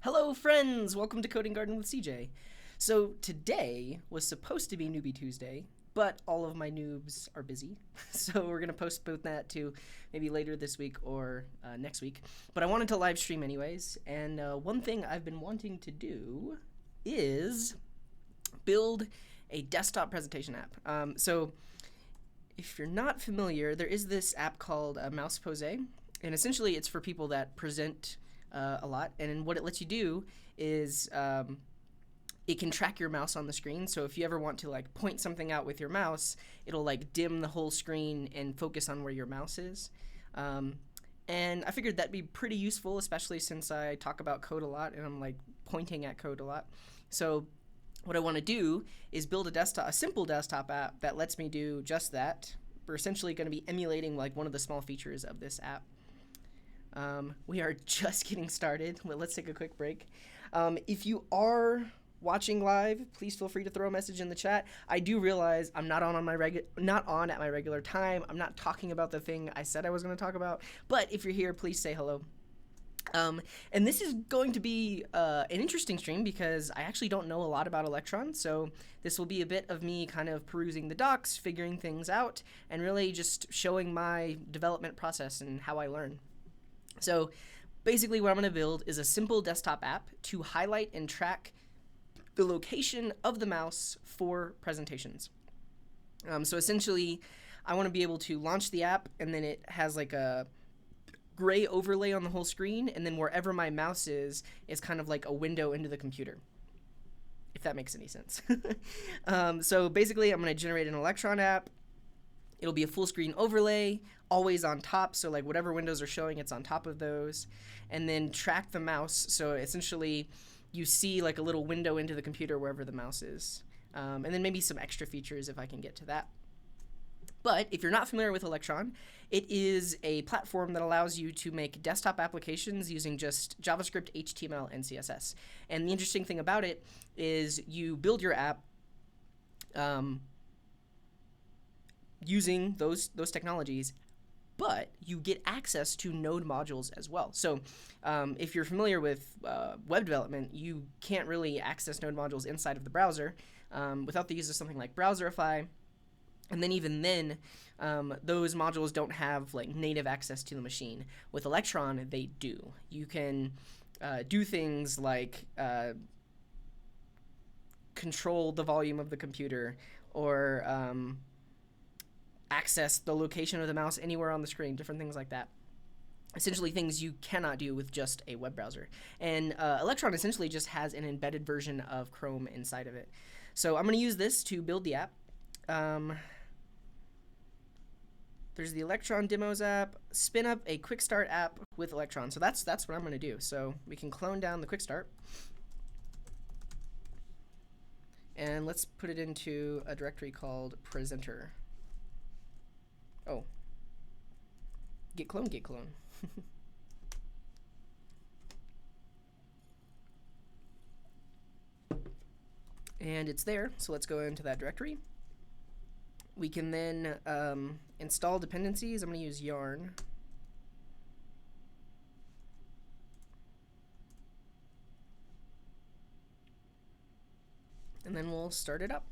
Hello friends! Welcome to Coding Garden with CJ. So today was supposed to be Newbie Tuesday, but all of my noobs are busy. So we're going to postpone that to maybe later this week or next week. But I wanted to live stream anyways, and one thing I've been wanting to do is build a desktop presentation app. So if you're not familiar, there is this app called Mouse Pose, and essentially it's for people that present a lot, and what it lets you do is it can track your mouse on the screen. So if you ever want to like point something out with your mouse, it'll like dim the whole screen and focus on where your mouse is. And I figured that'd be pretty useful, especially since I talk about code a lot and I'm like pointing at code a lot. So what I want to do is build a simple desktop app that lets me do just that. We're essentially going to be emulating like one of the small features of this app. We are just getting started. Well, let's take a quick break. If you are watching live, please feel free to throw a message in the chat. I do realize I'm not on at my regular time. I'm not talking about the thing I said I was going to talk about. But if you're here, please say hello. And this is going to be an interesting stream because I actually don't know a lot about Electron, so this will be a bit of me kind of perusing the docs, figuring things out, and really just showing my development process and how I learn. So basically what I'm going to build is a simple desktop app to highlight and track the location of the mouse for presentations. So essentially I want to be able to launch the app, and then it has like a gray overlay on the whole screen, and then wherever my mouse is kind of like a window into the computer, if that makes any sense. So basically I'm going to generate an Electron app. It'll be a full screen overlay, always on top, so like whatever windows are showing, it's on top of those, and then track the mouse, so essentially you see like a little window into the computer wherever the mouse is, and then maybe some extra features if I can get to that. But if you're not familiar with Electron, it is a platform that allows you to make desktop applications using just JavaScript, HTML, and CSS. And the interesting thing about it is you build your app using those technologies, but you get access to node modules as well. So if you're familiar with web development, you can't really access node modules inside of the browser without the use of something like Browserify. And then even then, those modules don't have like native access to the machine. With Electron, they do. You can do things like control the volume of the computer, or access the location of the mouse anywhere on the screen, different things like that. Essentially things you cannot do with just a web browser. And Electron essentially just has an embedded version of Chrome inside of it. So I'm going to use this to build the app. There's the Electron demos app, spin up a quick start app with Electron. So that's what I'm going to do. So we can clone down the quick start. And let's put it into a directory called presenter. Oh. Git clone, git clone. And it's there, so let's go into that directory. We can then install dependencies. I'm going to use yarn. And then we'll start it up.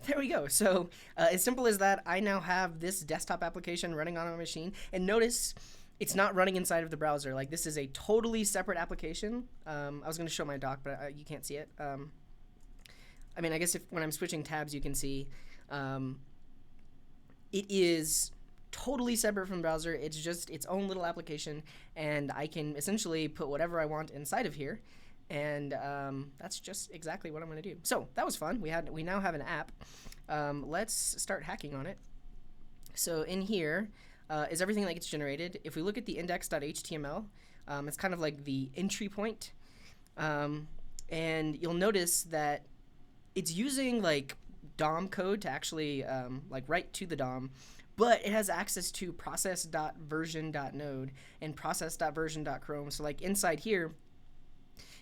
There we go. So as simple as that, I now have this desktop application running on my machine. And notice it's not running inside of the browser. Like, this is a totally separate application. I was going to show my doc, but you can't see it. I mean, I guess when I'm switching tabs, you can see it is totally separate from the browser. It's just its own little application, and I can essentially put whatever I want inside of here. And that's just exactly what I'm going to do. So that was fun. We now have an app. Let's start hacking on it. So in here is everything that gets generated. If we look at the index.html, it's kind of like the entry point. And you'll notice that it's using like DOM code to actually like write to the DOM, but it has access to process.version.node and process.version.chrome. So like inside here,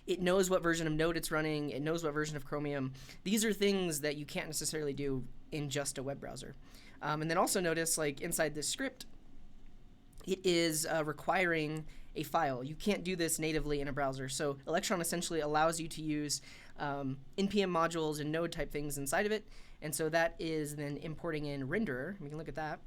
it knows what version of Node it's running. It knows what version of Chromium. These are things that you can't necessarily do in just a web browser. And then also notice, like inside this script, it is requiring a file. You can't do this natively in a browser. So Electron essentially allows you to use NPM modules and node type things inside of it. And so that is then importing in renderer. We can look at that.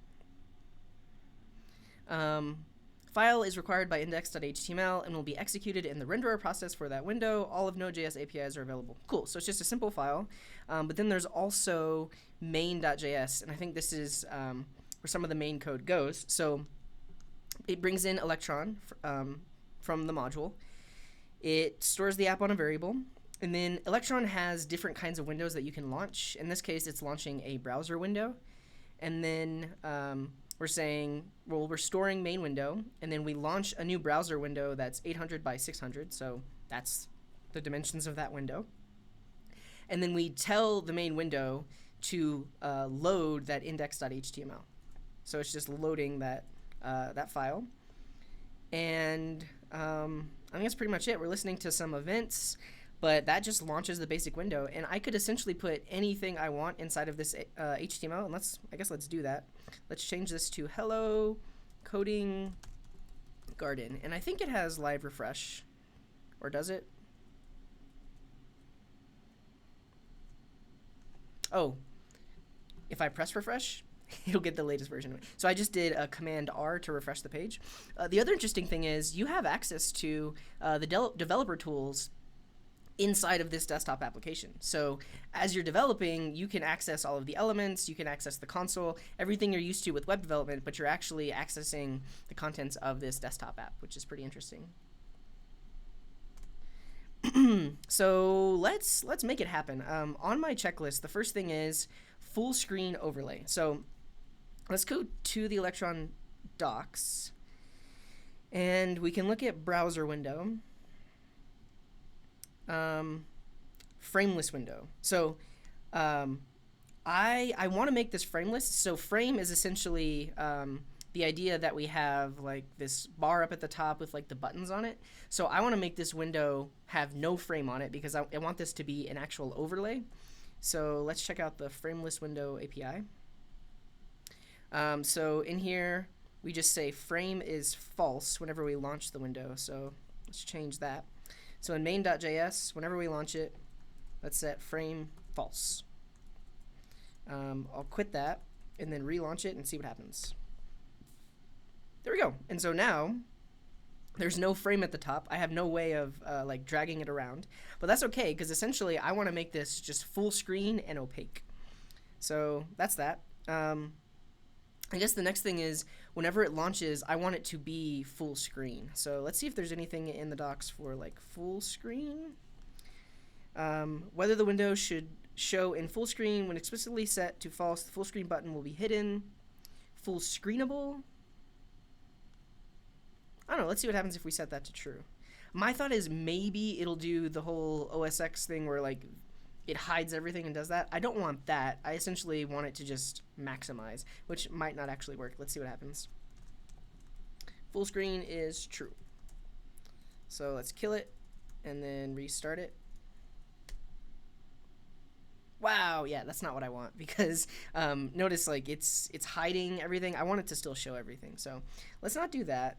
File is required by index.html and will be executed in the renderer process for that window. All of Node.js APIs are available. Cool. So it's just a simple file. But then there's also main.js, and I think this is where some of the main code goes. So it brings in Electron from the module. It stores the app on a variable. And then Electron has different kinds of windows that you can launch. In this case, it's launching a browser window. And then we're saying, well, we're storing main window, and then we launch a new browser window that's 800 by 600, so that's the dimensions of that window. And then we tell the main window to load that index.html. So it's just loading that file. And I think that's pretty much it. We're listening to some events, but that just launches the basic window. And I could essentially put anything I want inside of this HTML, and I guess let's do that. Let's change this to Hello Coding Garden. And I think it has live refresh. Or does it? Oh, if I press refresh, it'll get the latest version of it. So I just did a Command R to refresh the page. The other interesting thing is you have access to the developer tools inside of this desktop application. So as you're developing, you can access all of the elements, you can access the console, everything you're used to with web development, but you're actually accessing the contents of this desktop app, which is pretty interesting. So let's make it happen. On my checklist, the first thing is full screen overlay. So let's go to the Electron docs, and we can look at browser window. Frameless window. So I want to make this frameless. So frame is essentially the idea that we have like this bar up at the top with like the buttons on it. So I want to make this window have no frame on it because I want this to be an actual overlay. So let's check out the frameless window API. So in here we just say frame is false whenever we launch the window. So let's change that. So in main.js, whenever we launch it, let's set frame false. I'll quit that and then relaunch it and see what happens. There we go. And so now there's no frame at the top. I have no way of like dragging it around, but that's okay because essentially I want to make this just full screen and opaque. So that's that. I guess the next thing is whenever it launches, I want it to be full screen. So let's see if there's anything in the docs for like full screen. Whether the window should show in full screen when explicitly set to false, the full screen button will be hidden. Full screenable. I don't know. Let's see what happens if we set that to true. My thought is maybe it'll do the whole OS X thing where like it hides everything and does that. I don't want that. I essentially want it to just maximize, which might not actually work. Let's see what happens. Full screen is true. So let's kill it and then restart it. Wow, yeah, that's not what I want because notice like it's hiding everything. I want it to still show everything. So let's not do that.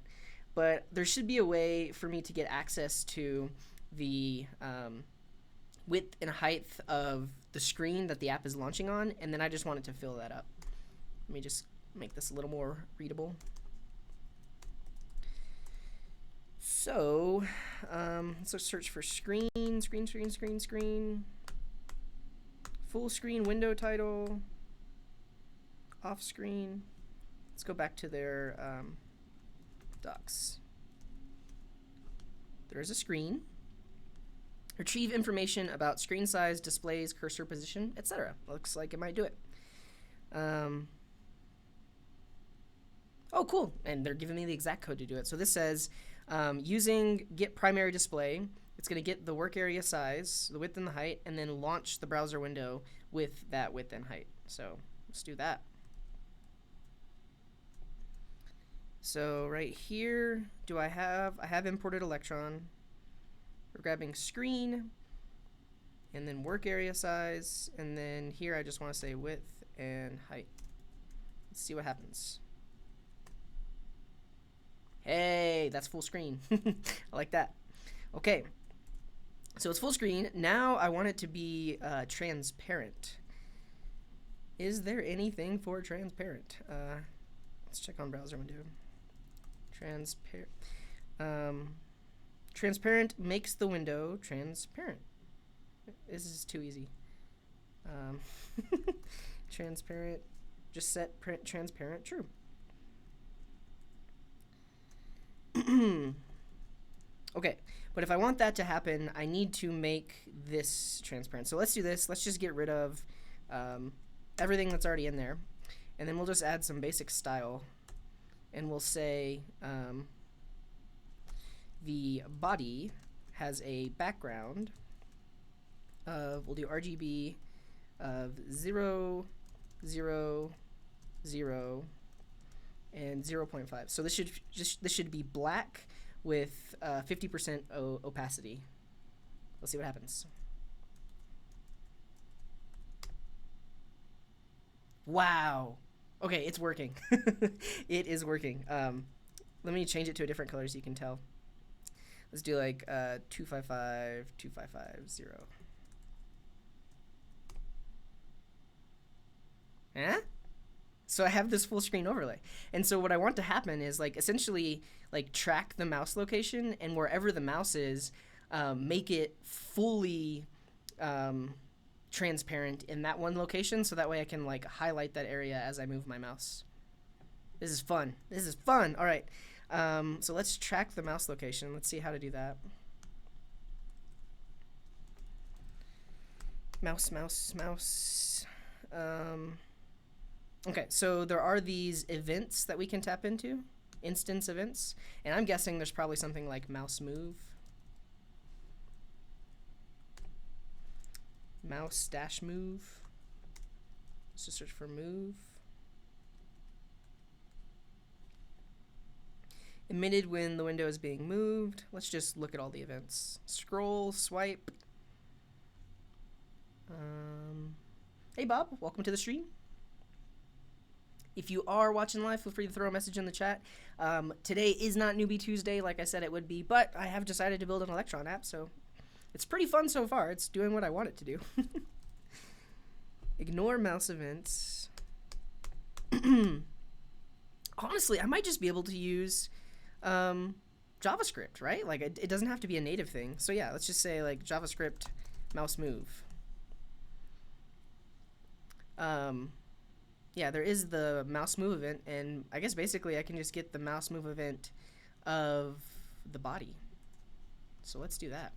But there should be a way for me to get access to the width and height of the screen that the app is launching on, and then I just want it to fill that up. Let me just make this a little more readable. So let's search for screen, full screen window title, off screen. Let's go back to their docs. There's a screen. Retrieve information about screen size, displays, cursor position, etc. Looks like it might do it. Oh, cool. And they're giving me the exact code to do it. So this says, using get primary display, it's going to get the work area size, the width and the height, and then launch the browser window with that width and height. So let's do that. So right here, I have imported Electron. We're grabbing screen, and then work area size, and then here I just want to say width and height. Let's see what happens. Hey, that's full screen. I like that. Okay, so it's full screen. Now I want it to be transparent. Is there anything for transparent? Let's check on browser window. Transparent. Transparent makes the window transparent. This is too easy. Transparent. Just set print transparent true. Okay, but if I want that to happen, I need to make this transparent. So let's do this. Let's just get rid of everything that's already in there. And then we'll just add some basic style. And we'll say the body has a background of, we'll do RGB of 0, 0, 0, and 0.5. So this should be black with 50% opacity. Let's see what happens. Wow. Okay, it's working. It is working. Let me change it to a different color so you can tell. Let's do like 255, 2550. Eh? So I have this full screen overlay. And so what I want to happen is like essentially like track the mouse location, and wherever the mouse is, make it fully transparent in that one location, so that way I can like highlight that area as I move my mouse. This is fun. This is fun. All right. So let's track the mouse location. Let's see how to do that. Mouse, mouse, mouse. Okay, so there are these events that we can tap into, instance events, and I'm guessing there's probably something like mouse move. Mouse dash move. Let's just search for move. Emitted when the window is being moved. Let's just look at all the events. Scroll, swipe. Hey Bob, welcome to the stream. If you are watching live, feel free to throw a message in the chat. Today is not Newbie Tuesday like I said it would be, but I have decided to build an Electron app, so it's pretty fun so far. It's doing what I want it to do. Ignore mouse events. Honestly, I might just be able to use JavaScript, right? Like it doesn't have to be a native thing. So yeah, let's just say like JavaScript mouse move. Yeah, there is the mouse move event, and I guess basically I can just get the mouse move event of the body. So let's do that.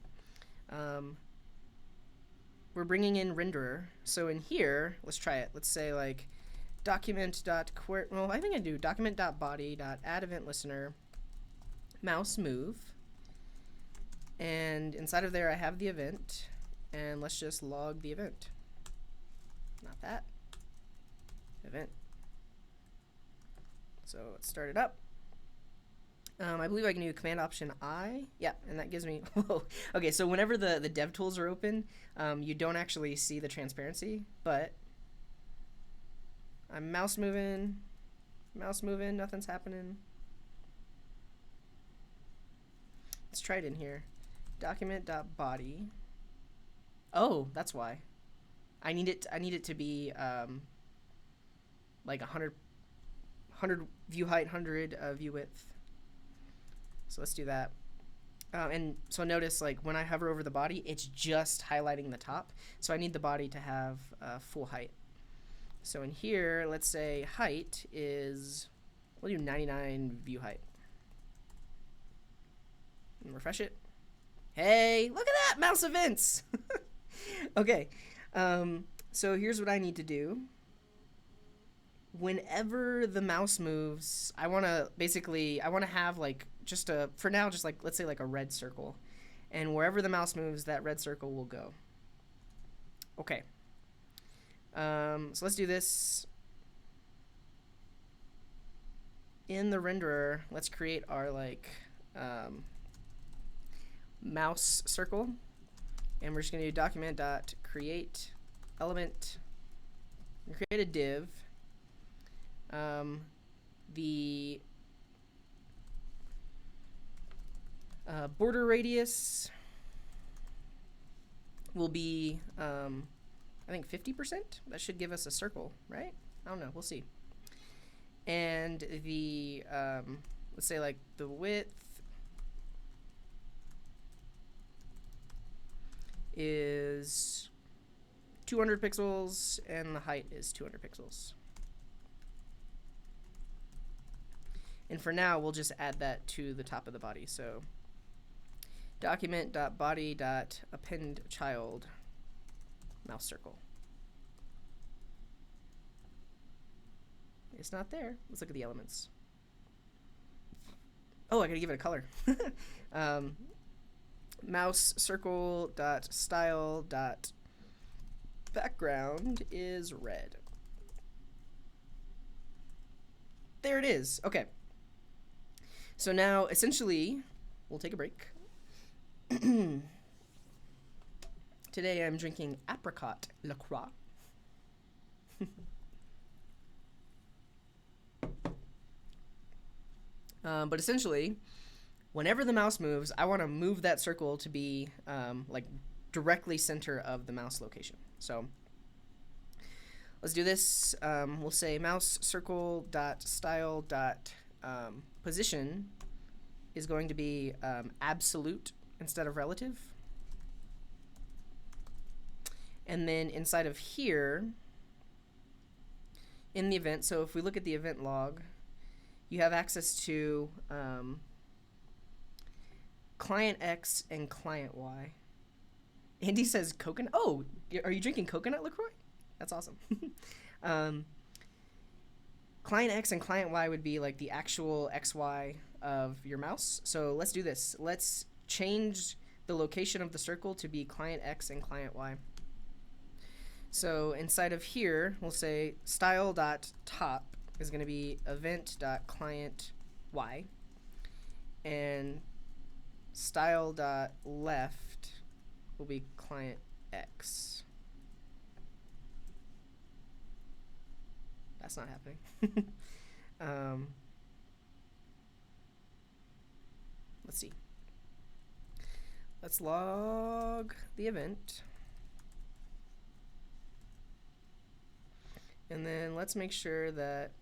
We're bringing in renderer. So in here, let's try it. Let's say like document.query. Well, I think I do document.body.add event listener mouse move. And inside of there I have the event, and let's just log the event. Not that. Event. So let's start it up. I believe I can do Command Option I. Yeah, and that gives me. Whoa. Okay, so whenever the dev tools are open, you don't actually see the transparency, but I'm mouse moving, nothing's happening. Let's try it in here. Document.body. Oh, that's why. I need it to be like 100 view height, 100 view width. So let's do that. And so notice like when I hover over the body, it's just highlighting the top. So I need the body to have full height. So in here, let's say height is, we'll do 99 view height. And refresh it. Hey, look at that, mouse events. Okay, so here's what I need to do. Whenever the mouse moves, I want to have like just a, for now, just like, let's say like a red circle. And wherever the mouse moves, that red circle will go. Okay. So let's do this. In the renderer, let's create our like mouse circle. And we're just going to do document.create element, and create a div. The Border radius will be, I think 50%. That should give us a circle, right? I don't know. We'll see. And the, let's say like the width is 200 pixels and the height is 200 pixels. And for now, we'll just add that to the top of the body. So document.body.append child mouse circle. It's not there. Let's look at the elements. Oh, I gotta give it a color. Mouse circle dot style dot background is red. There it is. Okay. So now, essentially, we'll take a break. Today I'm drinking apricot LaCroix. But essentially, whenever the mouse moves, I want to move that circle to be like directly center of the mouse location. So let's do this. We'll say mouse circle dot style dot position is going to be absolute instead of relative. And then inside of here, in the event, so if we look at the event log, you have access to client X and client Y. Andy says coconut. Oh, are you drinking coconut LaCroix? That's awesome. Client X and client Y would be like the actual XY of your mouse. So let's do this. Let's change the location of the circle to be client X and client Y. So inside of here, we'll say style.top is going to be event.client Y, and style.left will be client X. That's not happening. Let's see. Let's log the event. And then let's make sure that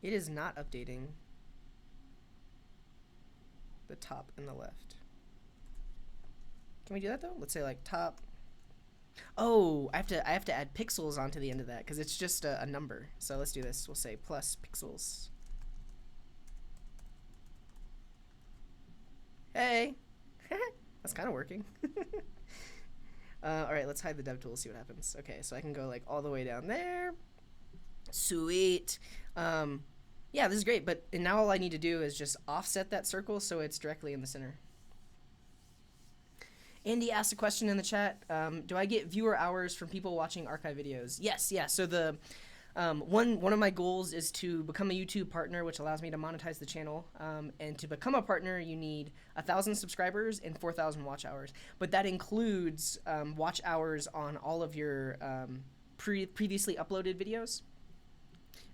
it is not updating the top and the left. Can we do that though? Let's say like top. Oh, I have to add pixels onto the end of that because it's just a number. So let's do this. We'll say plus pixels. Hey, that's kind of working. All right, let's hide the dev tool, see what happens. Okay, so I can go like all the way down there. Sweet. Yeah, this is great, but now all I need to do is just offset that circle so it's directly in the center. Andy asked a question in the chat. Do I get viewer hours from people watching archive videos? Yes, yeah. So the one of my goals is to become a YouTube partner, which allows me to monetize the channel. And to become a partner, you need 1,000 subscribers and 4,000 watch hours. But that includes watch hours on all of your previously uploaded videos.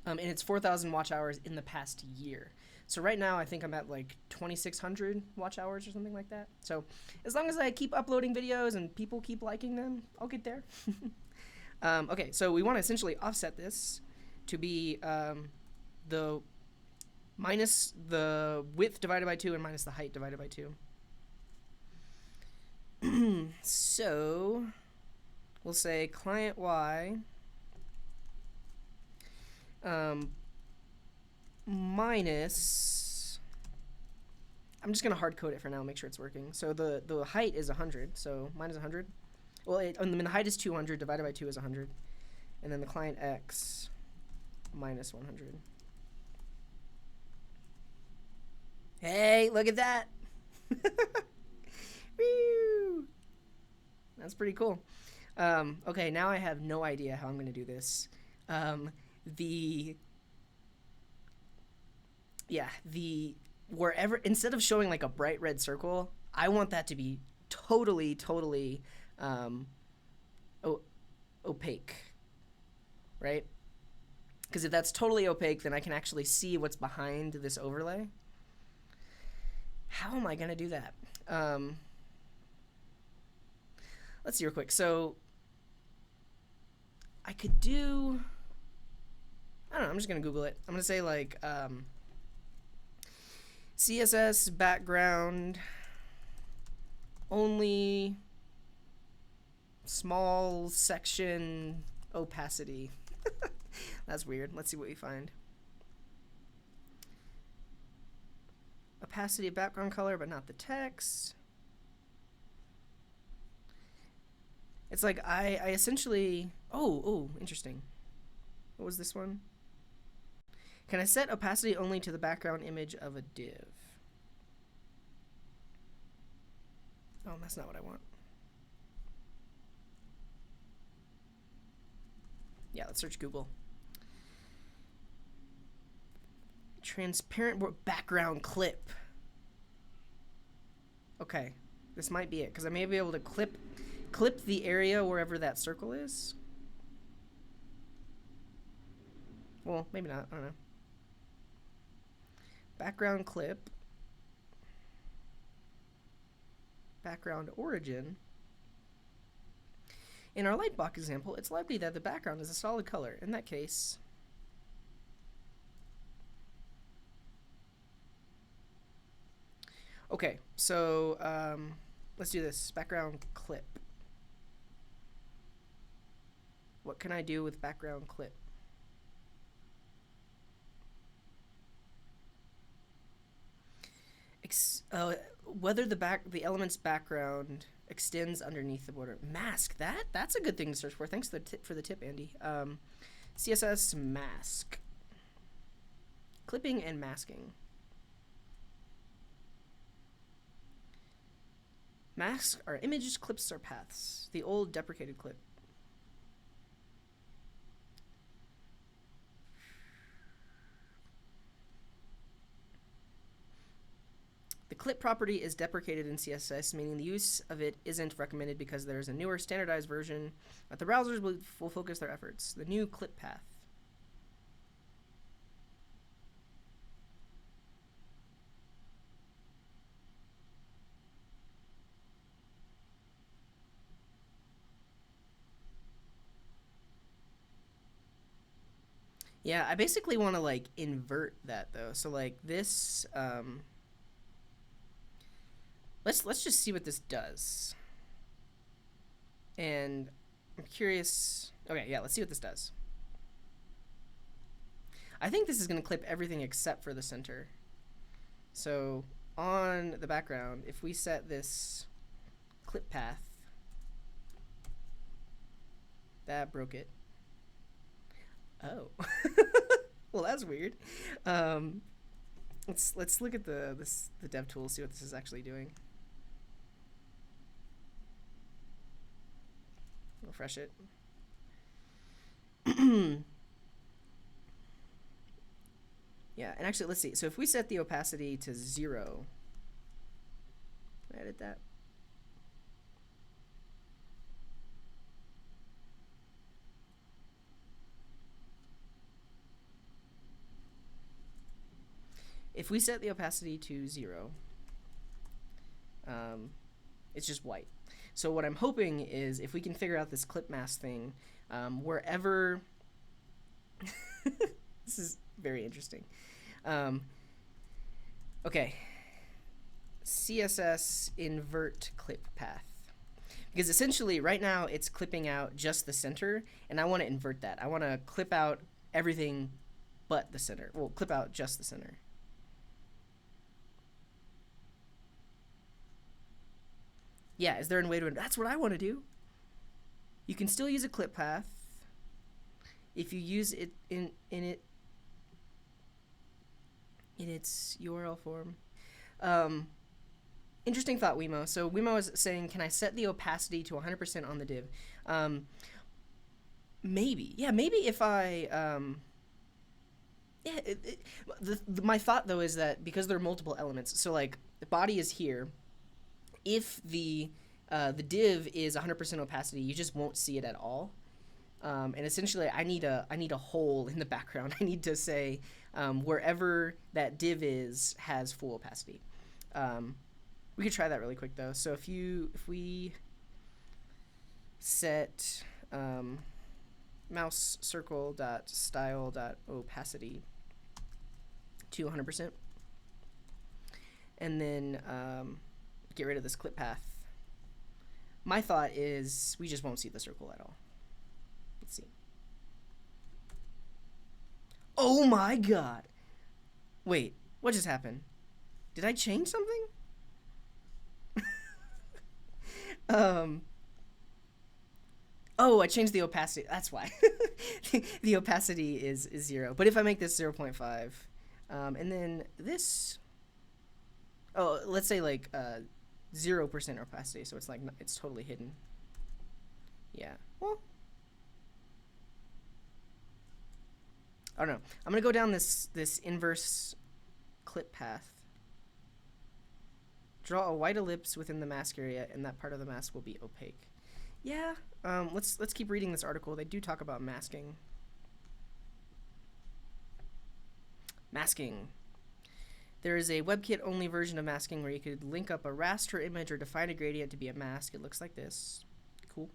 And it's 4,000 watch hours in the past year. So right now, I think I'm at like 2,600 watch hours or something like that. So as long as I keep uploading videos and people keep liking them, I'll get there. Okay, so we want to essentially offset this to be the minus the width divided by 2 and minus the height divided by 2. So we'll say client Y minus, I'm just going to hard code it for now, make sure it's working. So the height is 100, so minus 100. Well, the height is 200, divided by 2 is 100. And then the client X minus 100. Hey, look at that. Woo! That's pretty cool. Okay, now I have no idea how I'm going to do this. Wherever, instead of showing like a bright red circle, I want that to be totally opaque, right? Because if that's totally opaque, then I can actually see what's behind this overlay. How am I going to do that? Let's see real quick. So I could do, I don't know, I'm just going to Google it. I'm going to say like CSS background only small section opacity. That's weird. Let's see what we find. Opacity of background color, but not the text. It's like I essentially, oh, interesting. What was this one? Can I set opacity only to the background image of a div? Oh, that's not what I want. Yeah, let's search Google. Transparent background clip. Okay, this might be it, because I may be able to clip the area wherever that circle is. Well, maybe not, I don't know. Background clip. Background origin. In our lightbox example, it's likely that the background is a solid color. In that case, okay, so let's do this. Background clip. What can I do with background clip? Whether the element's background extends underneath the border. Mask. That's a good thing to search for. Thanks for the tip, Andy. CSS mask. Clipping and masking. Masks are images, clips are paths. The old deprecated clip. The clip property is deprecated in CSS, meaning the use of it isn't recommended because there's a newer standardized version that the browsers will focus their efforts. The new clip path. Yeah, I basically want to like invert that though. So like this, let's just see what this does. And I'm curious. Okay, yeah, let's see what this does. I think this is going to clip everything except for the center. So on the background, if we set this clip path, that broke it. Oh, well, that's weird. Let's look at the dev tool, see what this is actually doing. Refresh it. Yeah, and actually, let's see. So if we set the opacity to 0, edit that. If we set the opacity to 0, it's just white. So what I'm hoping is if we can figure out this clip mask thing, wherever this is very interesting. Okay, CSS invert clip path, because essentially right now it's clipping out just the center, and I want to invert that. I want to clip out everything but the center. Well, clip out just the center. Yeah, is there a way to? That's what I want to do. You can still use a clip path if you use it in its URL form. Interesting thought, Wemo. So Wemo is saying, can I set the opacity to 100% on the div? Maybe. Yeah, maybe if I... my thought, though, is that because there are multiple elements, so, like, the body is here. If the div is 100% opacity, you just won't see it at all. And essentially, I need a hole in the background. I need to say wherever that div is has full opacity. We could try that really quick though. So if we set mouse circle dot style dot opacity to 100%, and then get rid of this clip path. My thought is we just won't see the circle at all. Let's see. Oh my god! Wait, what just happened? Did I change something? Oh, I changed the opacity. That's why. The opacity is 0. But if I make this 0.5, and then this, oh, let's say like 0% opacity, so it's like it's totally hidden. Yeah. Well, I don't know. I'm gonna go down this inverse clip path. Draw a white ellipse within the mask area, and that part of the mask will be opaque. Yeah. Let's keep reading this article. They do talk about masking. Masking. There is a WebKit-only version of masking where you could link up a raster image or define a gradient to be a mask. It looks like this. Cool.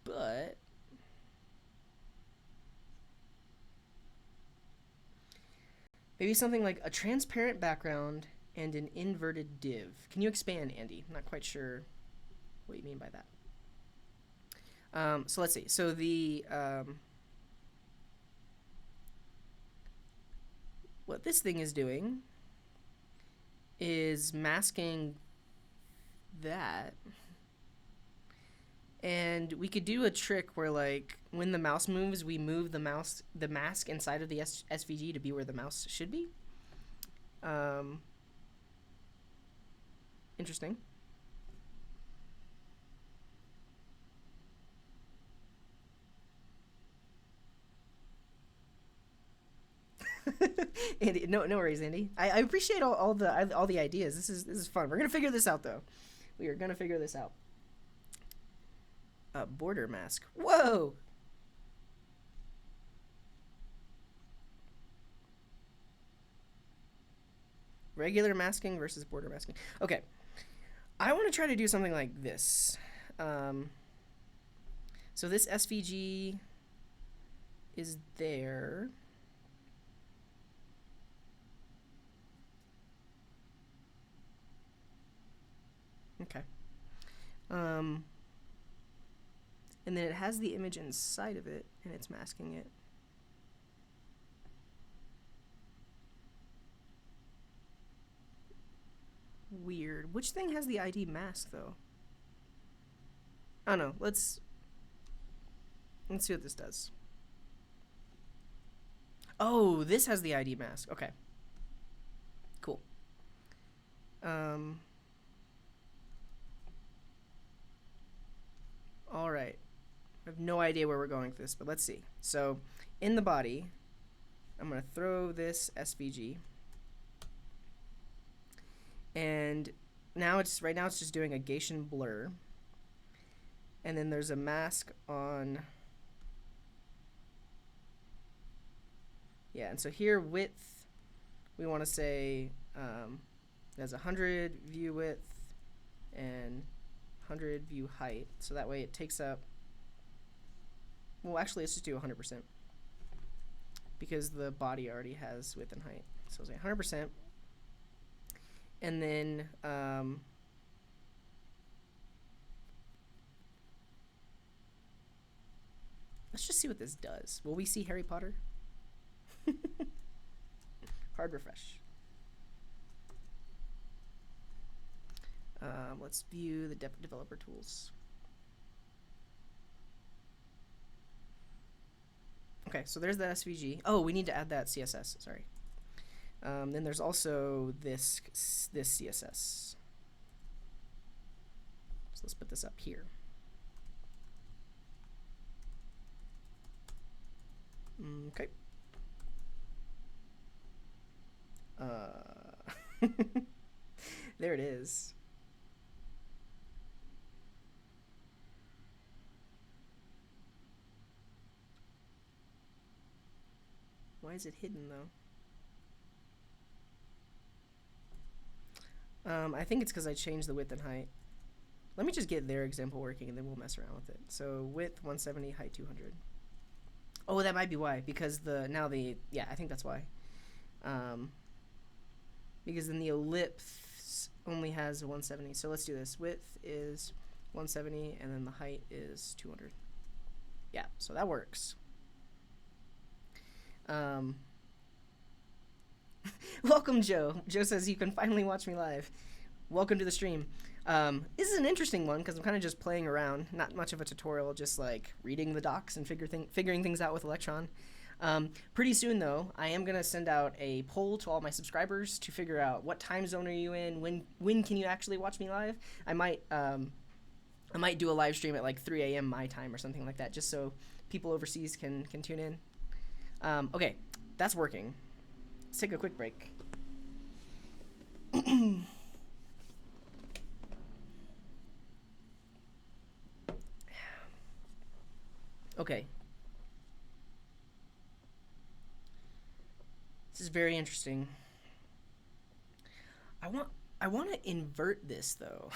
But maybe something like a transparent background and an inverted div. Can you expand, Andy? I'm not quite sure what you mean by that. So let's see. So the what this thing is doing is masking that. And we could do a trick where, like, when the mouse moves, we move the mask inside of the SVG to be where the mouse should be. Interesting. Andy, no worries, Andy. I appreciate all the ideas. This is fun. We're gonna figure this out though. We are gonna figure this out. Border mask. Whoa. Regular masking versus border masking. Okay. I want to try to do something like this. So this SVG is there. Okay. And then it has the image inside of it, and it's masking it. Weird. Which thing has the ID mask, though? I don't know. Let's see what this does. Oh, this has the ID mask. Okay. Cool. All right. I have no idea where we're going with this, but let's see. So, in the body, I'm going to throw this SVG. And right now it's just doing a Gaussian blur. And then there's a mask on. Yeah, and so here width, we want to say there's 100 view width and 100 view height. So that way it takes up, well, actually let's just do 100% because the body already has width and height. So it's like 100%. And then let's just see what this does. Will we see Harry Potter? Hard refresh. Let's view the developer tools. Okay, so there's the SVG. Oh, we need to add that CSS. Sorry. Then there's also this CSS. So let's put this up here. Okay. There it is. Why is it hidden though? I think it's because I changed the width and height. Let me just get their example working and then we'll mess around with it. So width 170, height 200. Oh, that might be why, because yeah, I think that's why. Because then the ellipse only has 170. So let's do this. Width is 170 and then the height is 200. Yeah, so that works. Welcome, Joe. Joe says you can finally watch me live. Welcome to the stream. This is an interesting one because I'm kind of just playing around. Not much of a tutorial, just like reading the docs and figuring things out with Electron. Pretty soon, though, I am going to send out a poll to all my subscribers to figure out what time zone are you in, when can you actually watch me live. I might do a live stream at like 3 a.m. my time or something like that, just so people overseas can tune in. Okay, that's working. Let's take a quick break. Okay. This is very interesting. I want to invert this though.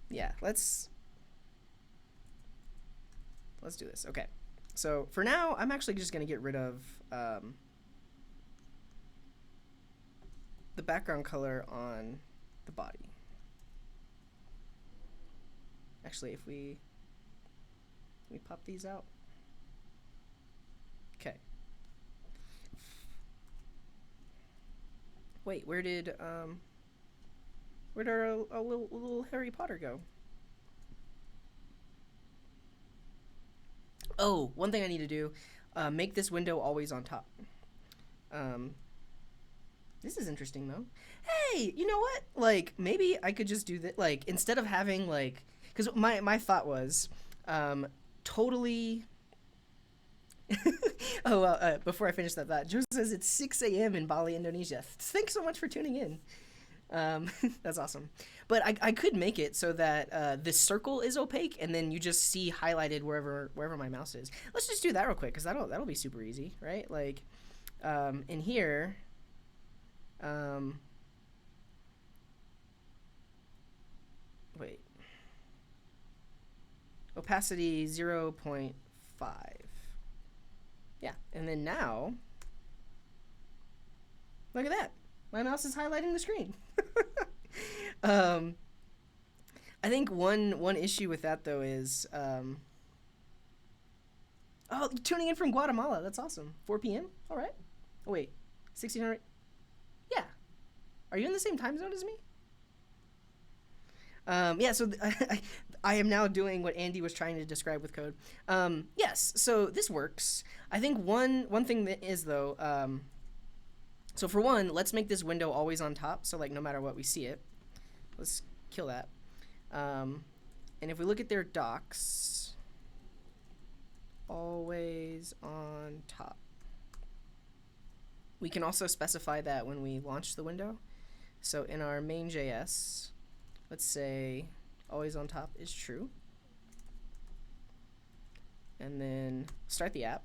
Yeah, let's do this. Okay. So for now, I'm actually just going to get rid of the background color on the body. Actually, if we pop these out. Okay. Wait, where did our little Harry Potter go? Oh, one thing I need to do, make this window always on top. This is interesting though. Hey, you know what? Like maybe I could just do that. Like instead of having like, because my thought was, totally. Oh, before I finish that thought, Joe says it's 6 a.m. in Bali, Indonesia. Thanks so much for tuning in. That's awesome. But I could make it so that this circle is opaque, and then you just see highlighted wherever my mouse is. Let's just do that real quick, because that'll be super easy, right? Like, in here, wait, opacity 0.5. Yeah, and then now, look at that. My mouse is highlighting the screen. I think one issue with that though is, oh, tuning in from Guatemala. That's awesome. 4 p.m. All right. Oh wait, 1600. Yeah. Are you in the same time zone as me? Yeah. So I am now doing what Andy was trying to describe with code. Yes. So this works. I think one thing that is though. So for one, let's make this window always on top. So like no matter what, we see it. Let's kill that. And if we look at their docs, always on top. We can also specify that when we launch the window. So in our main.js, let's say always on top is true. And then start the app.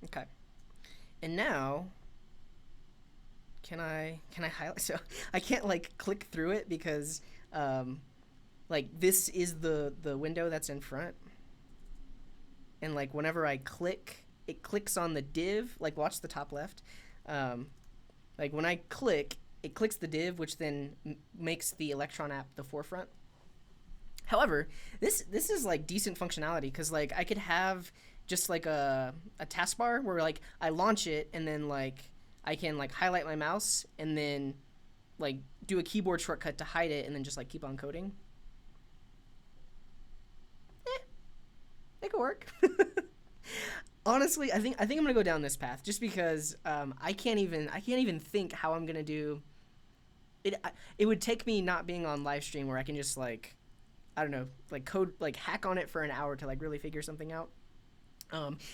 Okay. And now, can I highlight? So I can't like click through it because like this is the window that's in front. And like whenever I click, it clicks on the div. Like watch the top left. Like when I click, it clicks the div, which then makes the Electron app the forefront. However, this is like decent functionality because like I could have just like a taskbar where like I launch it and then like I can like highlight my mouse and then like do a keyboard shortcut to hide it and then just like keep on coding. It could work. Honestly, I think I'm gonna go down this path just because I can't even think how I'm gonna do it. It would take me not being on live stream where I can just like I don't know like code like hack on it for an hour to like really figure something out.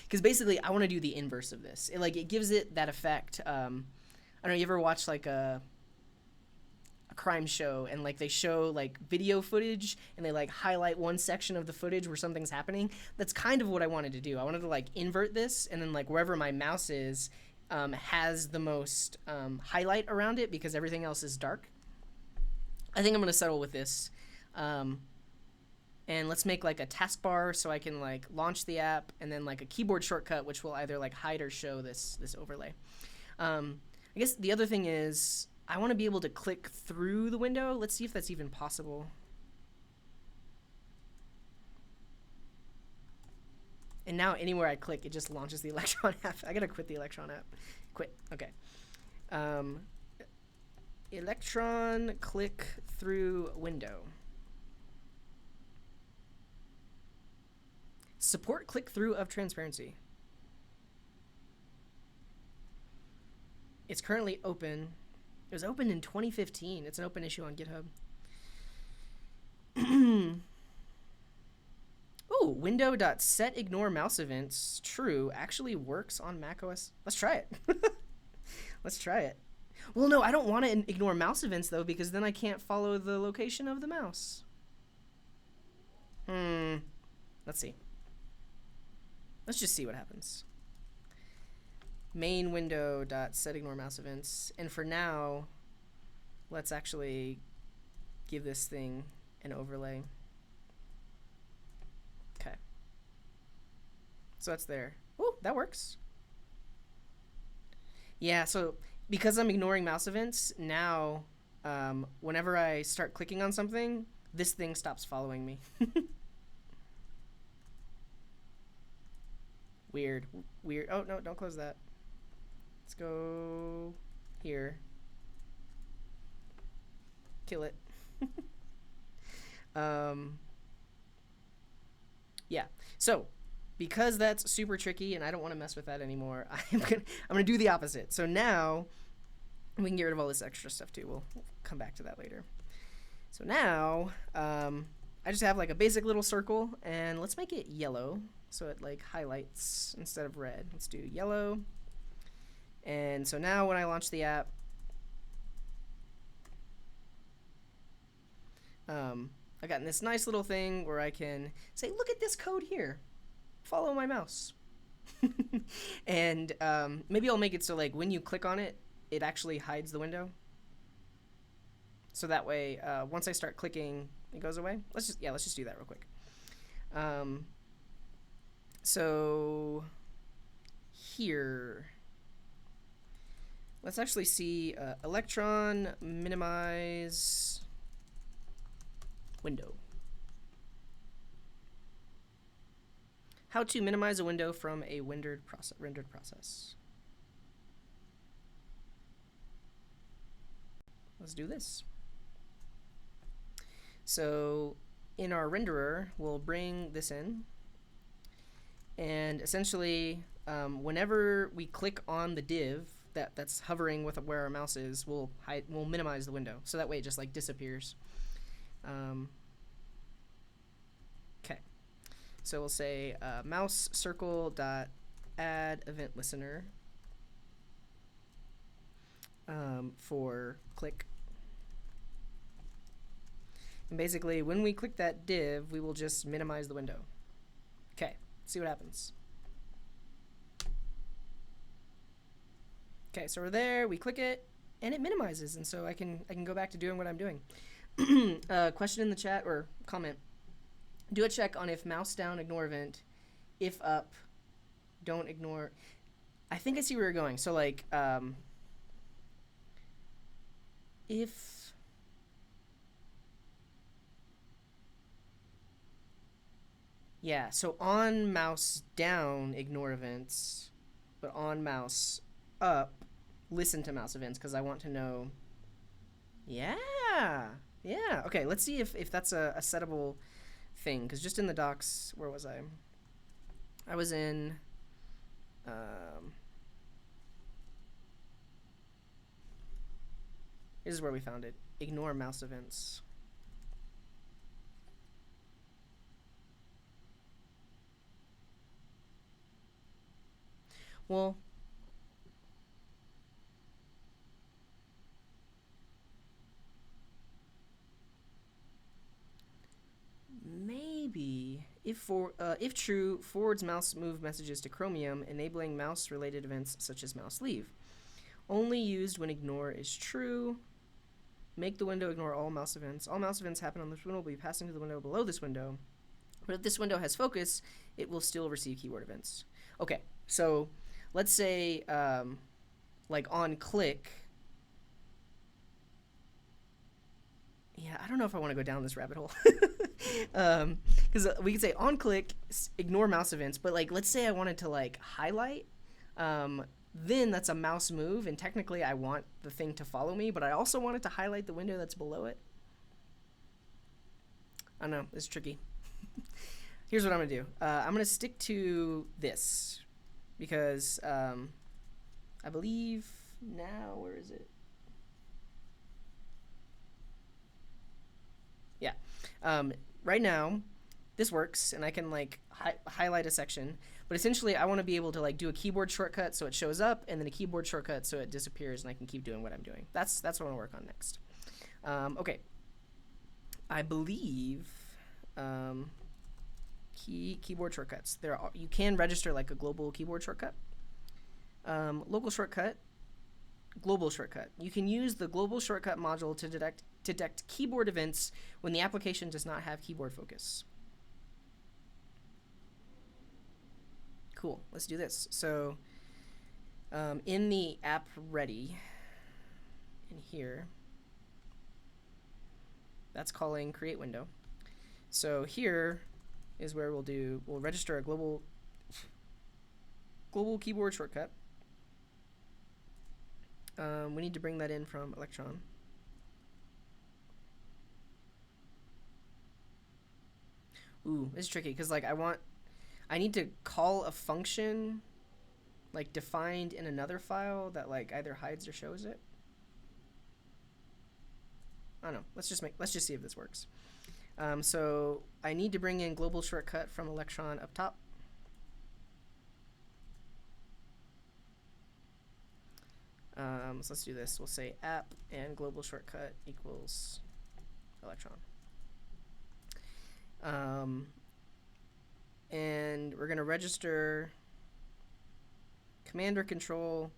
Because basically I want to do the inverse of this. It gives it that effect. I don't know. You ever watch like a crime show and like they show like video footage and they like highlight one section of the footage where something's happening. That's kind of what I wanted to do. I wanted to like invert this, and then like wherever my mouse is has the most highlight around it because everything else is dark. I think I'm going to settle with this. And let's make like a taskbar so I can like launch the app, and then like a keyboard shortcut which will either like hide or show this overlay. I guess the other thing is I want to be able to click through the window. Let's see if that's even possible. And now anywhere I click, it just launches the Electron app. I gotta quit the Electron app. Quit. Okay. Electron click through window. Support click-through of transparency. It's currently open. It was opened in 2015. It's an open issue on GitHub. Oh, window.setIgnore mouse events true actually works on macOS. Let's try it. Let's try it. Well, no, I don't want to ignore mouse events though, because then I can't follow the location of the mouse. Let's see. Let's just see what happens. Main window dot set ignore mouse events, and for now, let's actually give this thing an overlay. Okay. So that's there. Oh, that works. Yeah. So because I'm ignoring mouse events now, whenever I start clicking on something, this thing stops following me. Weird. Oh, no, don't close that. Let's go here. Kill it. Yeah. So, because that's super tricky and I don't want to mess with that anymore, I'm gonna do the opposite. So now we can get rid of all this extra stuff too. We'll come back to that later. So now I just have like a basic little circle, and let's make it yellow. So it like highlights instead of red. Let's do yellow. And so now when I launch the app, I've gotten this nice little thing where I can say, look at this code here. Follow my mouse. And maybe I'll make it so like when you click on it, it actually hides the window. So that way, once I start clicking, it goes away. Let's just do that real quick. So here, let's actually see Electron minimize window. How to minimize a window from a rendered process. Let's do this. So in our renderer, we'll bring this in. And essentially, whenever we click on the div that's hovering with where our mouse is, we'll minimize the window. So that way it just like disappears. Okay. So we'll say mouse circle dot add event listener for click. And basically, when we click that div, we will just minimize the window. Okay. See what happens. Okay, so we're there, we click it, and it minimizes, and so I can go back to doing what I'm doing. Question in the chat or comment. Do a check on if mouse down ignore event, if up, don't ignore. I think I see where you're going. So like if yeah, so on mouse down, ignore events, but on mouse up, listen to mouse events, because I want to know. Yeah. Okay, let's see if that's a settable thing, because just in the docs, where was I? I was in. This is where we found it. Ignore mouse events. Well, if true, forwards mouse move messages to Chromium, enabling mouse-related events such as mouse leave. Only used when ignore is true. Make the window ignore all mouse events. All mouse events happen on this window will be passing to the window below this window. But if this window has focus, it will still receive keyboard events. Okay, so let's say like on click. Yeah, I don't know if I want to go down this rabbit hole. Because we could say on click, ignore mouse events. But like, let's say I wanted to like highlight. Then that's a mouse move, and technically I want the thing to follow me, but I also want it to highlight the window that's below it. I don't know, it's tricky. Here's what I'm gonna do. I'm gonna stick to this because I believe now, where is it? Yeah. Right now, this works, and I can like highlight a section. But essentially, I want to be able to like do a keyboard shortcut so it shows up, and then a keyboard shortcut so it disappears, and I can keep doing what I'm doing. That's what I want to work on next. Okay. I believe keyboard shortcuts. You can register like a global keyboard shortcut. Local shortcut, global shortcut. You can use the global shortcut module to detect keyboard events when the application does not have keyboard focus. Cool, let's do this. So in the app ready, in here, that's calling create window. So here is where we'll register a global keyboard shortcut. We need to bring that in from Electron. Ooh, this is tricky because like I need to call a function like defined in another file that like either hides or shows it. I don't know. Let's just see if this works. So I need to bring in global shortcut from Electron up top. So let's do this. We'll say app and global shortcut equals Electron. And we're going to register command or control.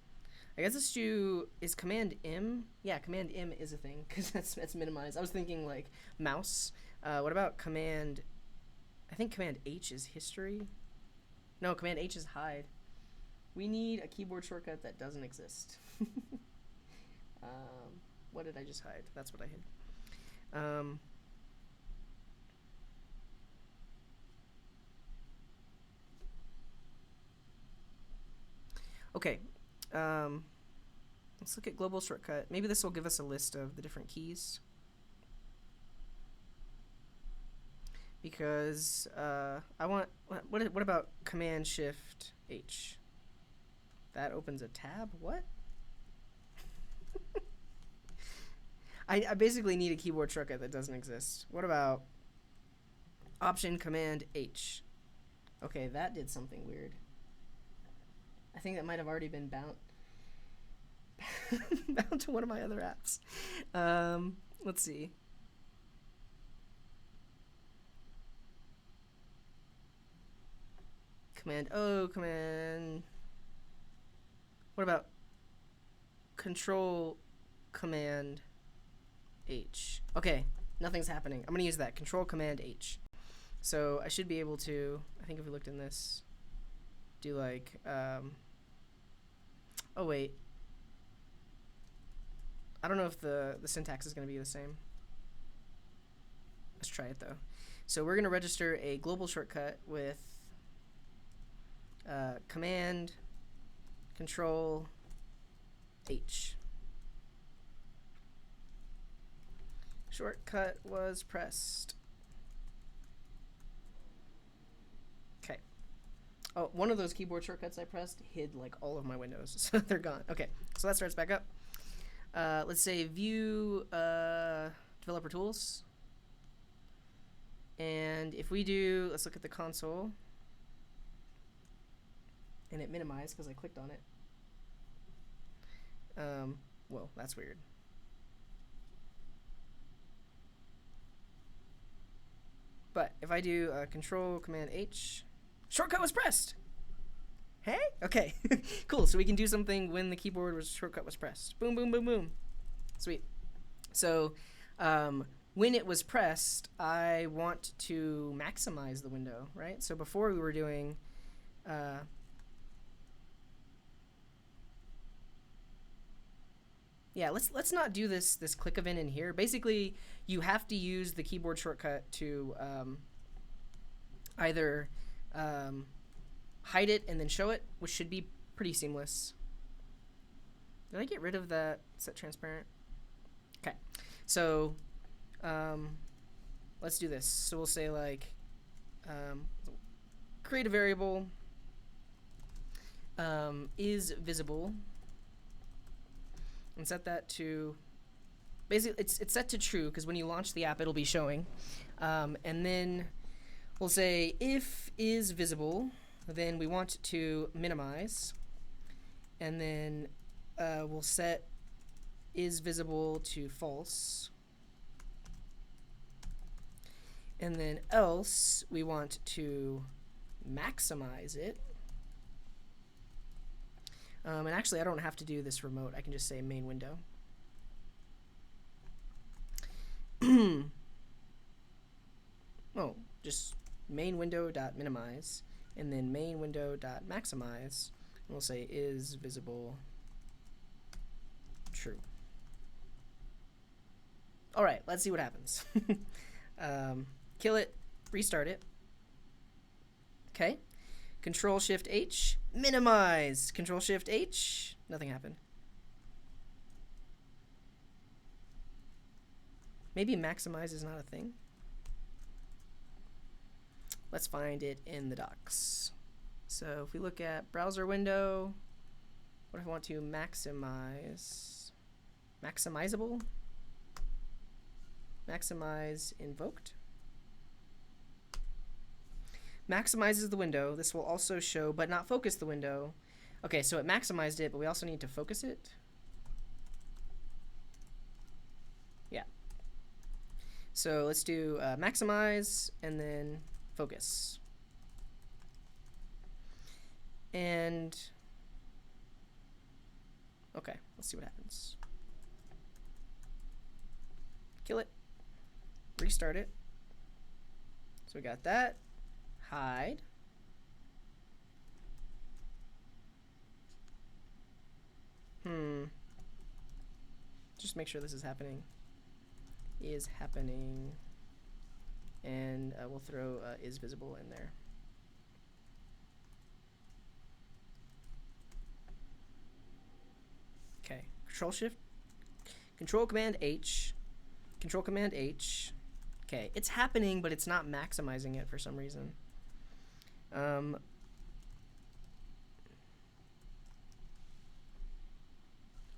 I guess let's do, is command M? Yeah, command M is a thing because that's minimized. I was thinking like mouse. What about command? I think command H is history. No, command H is hide. We need a keyboard shortcut that doesn't exist. What did I just hide? That's what I hid. Okay, let's look at global shortcut. Maybe this will give us a list of the different keys. Because I want, what about Command Shift H? That opens a tab? What? I basically need a keyboard shortcut that doesn't exist. What about Option Command H? Okay, that did something weird. I think that might have already been bound to one of my other apps. Let's see. Command O, command. What about Control Command H? Okay, nothing's happening. I'm gonna use that. Control Command H. So I should be able to, I think if we looked in this, do like, oh wait. I don't know if the syntax is gonna be the same. Let's try it though. So we're gonna register a global shortcut with Command Control H. Shortcut was pressed. Okay. Oh, one of those keyboard shortcuts I pressed hid like all of my windows, so they're gone. Okay, so that starts back up. Let's say View Developer Tools. And if we do, let's look at the console. And it minimized because I clicked on it. Well, that's weird. But if I do Control Command H, shortcut was pressed. Hey? Okay. Cool. So we can do something when the shortcut was pressed. Boom, boom, boom, boom. Sweet. So when it was pressed, I want to maximize the window, right? So before we were doing yeah, let's not do this click event in here. Basically, you have to use the keyboard shortcut to either hide it and then show it, which should be pretty seamless. Did I get rid of that set transparent? Okay, so let's do this. So we'll say like create a variable is visible, and set that to, basically it's set to true because when you launch the app it'll be showing, and then we'll say if is visible, then we want to minimize, and then we'll set is visible to false, and then else we want to maximize it. And actually, I don't have to do this remote. I can just say main window. Oh, just main window dot minimize, and then main window dot maximize. And we'll say is visible true. All right, let's see what happens. Kill it, restart it. Okay. Control Shift H, minimize. Control Shift H, nothing happened. Maybe maximize is not a thing. Let's find it in the docs. So if we look at browser window, what if I want to maximize? Maximizable? Maximize invoked. Maximizes the window. This will also show but not focus the window. Okay, so it maximized it, but we also need to focus it. Yeah. So let's do maximize and then focus. And okay, let's see what happens. Kill it. Restart it. So we got that. Hide. Just make sure this is happening. Is happening. And we'll throw is visible in there. Okay. Control Command H. Control Command H. Okay, it's happening, but it's not maximizing it for some reason.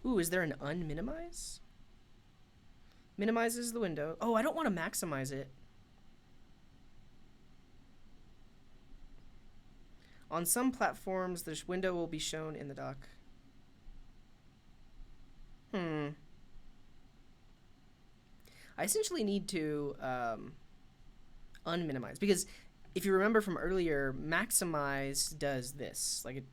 Ooh, is there an unminimize? Minimizes the window. Oh, I don't want to maximize it. On some platforms, this window will be shown in the dock. I essentially need to unminimize, because if you remember from earlier, maximize does this. Like, it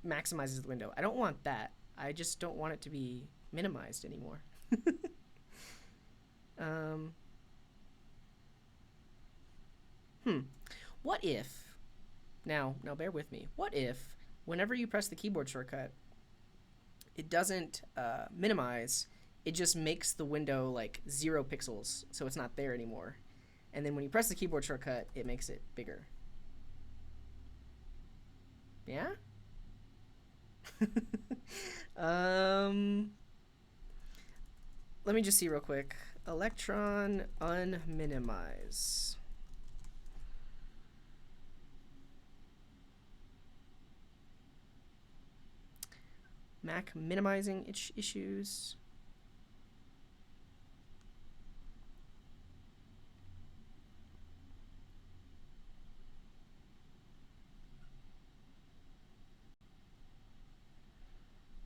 maximizes the window. I don't want that. I just don't want it to be minimized anymore. What if, now bear with me, what if whenever you press the keyboard shortcut, it doesn't minimize, it just makes the window like 0 pixels, so it's not there anymore. And then when you press the keyboard shortcut, it makes it bigger. Yeah? Let me just see real quick. Electron unminimize. Mac minimizing issues.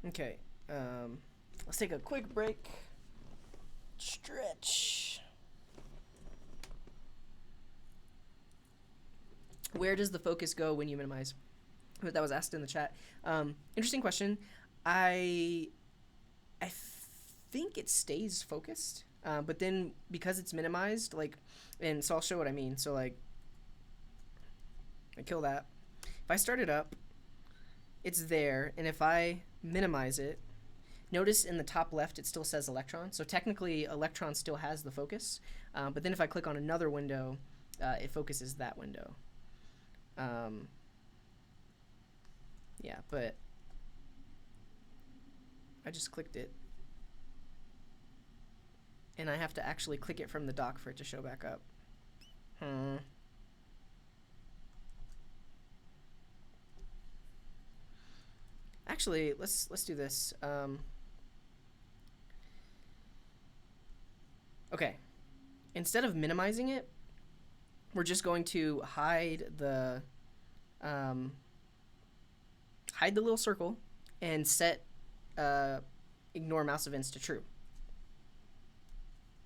Okay, let's take a quick break. Stretch. Where does the focus go when you minimize? But that was asked in the chat. Interesting question. I think it stays focused, but then because it's minimized, like, and so I'll show what I mean. So like, I kill that. If I start it up, it's there, and if I minimize it, notice in the top left it still says Electron. So technically, Electron still has the focus, but then if I click on another window, it focuses that window. Yeah, but I just clicked it, and I have to actually click it from the dock for it to show back up. Actually, let's do this. Okay, instead of minimizing it, we're just going to hide the little circle and set ignore mouse events to true.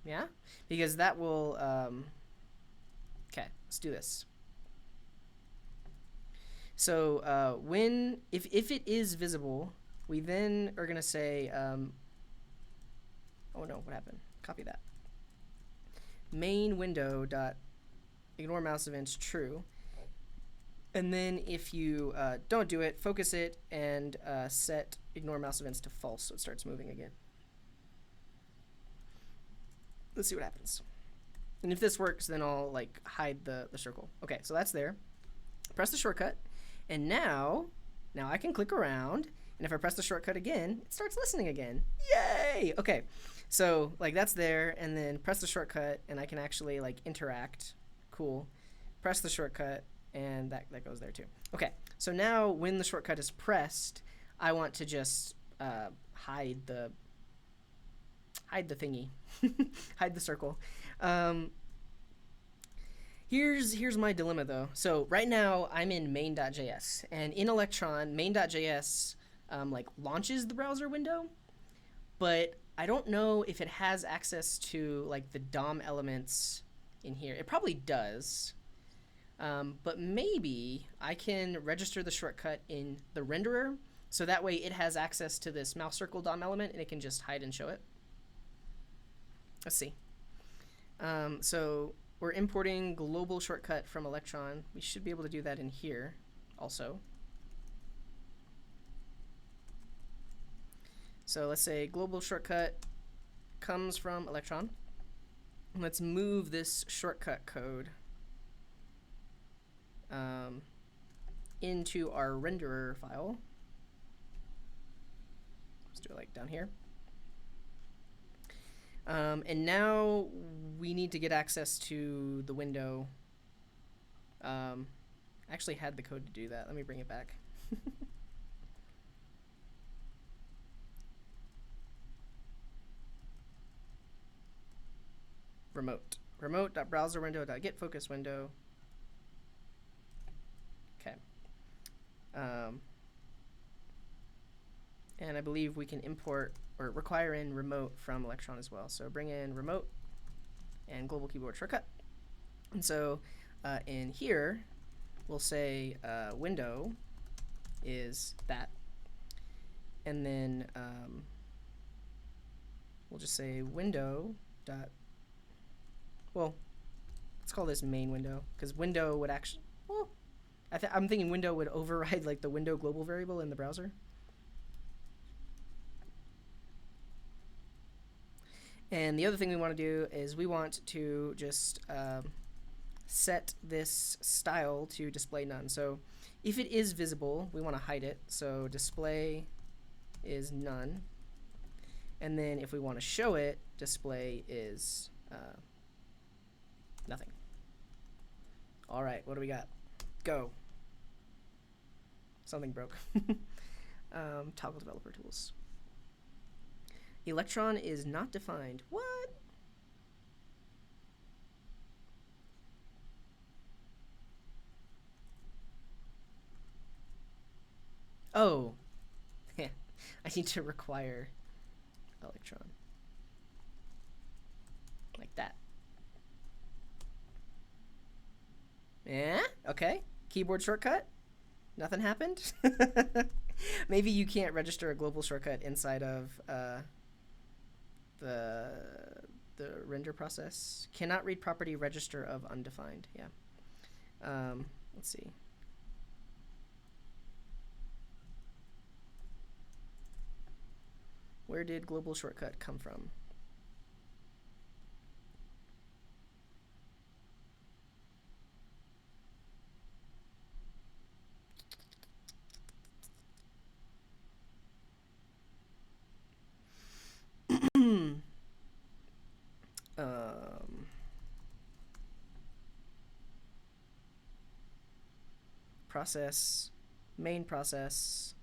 Yeah, because that will. Okay, let's do this. So when if it is visible, we then are gonna say, oh no, what happened? Copy that. Main window dot ignore mouse events true, and then if you don't do it, focus it and set ignore mouse events to false, so it starts moving again. Let's see what happens. And if this works, then I'll like hide the circle. Okay, so that's there. Press the shortcut, and now I can click around, and if I press the shortcut again, it starts listening again. Yay! Okay, so like that's there, and then press the shortcut, and I can actually like interact. Cool. Press the shortcut, and that goes there too. Okay, so now when the shortcut is pressed, I want to just hide the thingy, hide the circle. Here's my dilemma though. So right now I'm in main.js, and in Electron, main.js like launches the browser window, but I don't know if it has access to like the DOM elements in here. It probably does, but maybe I can register the shortcut in the renderer, so that way it has access to this mouse circle DOM element, and it can just hide and show it. Let's see. So we're importing global shortcut from Electron. We should be able to do that in here also. So let's say global shortcut comes from Electron. Let's move this shortcut code into our renderer file. Let's do it like down here. And now we need to get access to the window. I actually had the code to do that. Let me bring it back. remote.browserWindow.getFocusWindow. Okay. And I believe we can import or require in remote from Electron as well. So bring in remote and global keyboard shortcut. And so in here, we'll say window is that. And then we'll just say window dot, well, let's call this main window, because window would actually, well, I'm thinking window would override like the window global variable in the browser. And the other thing we want to do is we want to just set this style to display none. So if it is visible, we want to hide it. So display is none. And then if we want to show it, display is nothing. All right, what do we got? Go. Something broke. Toggle developer tools. Electron is not defined. What? Oh. I need to require Electron. Like that. Yeah? Okay. Keyboard shortcut? Nothing happened? Maybe you can't register a global shortcut inside of the render process. Cannot read property register of undefined. Yeah. Let's see. Where did global shortcut come from? Process, main process.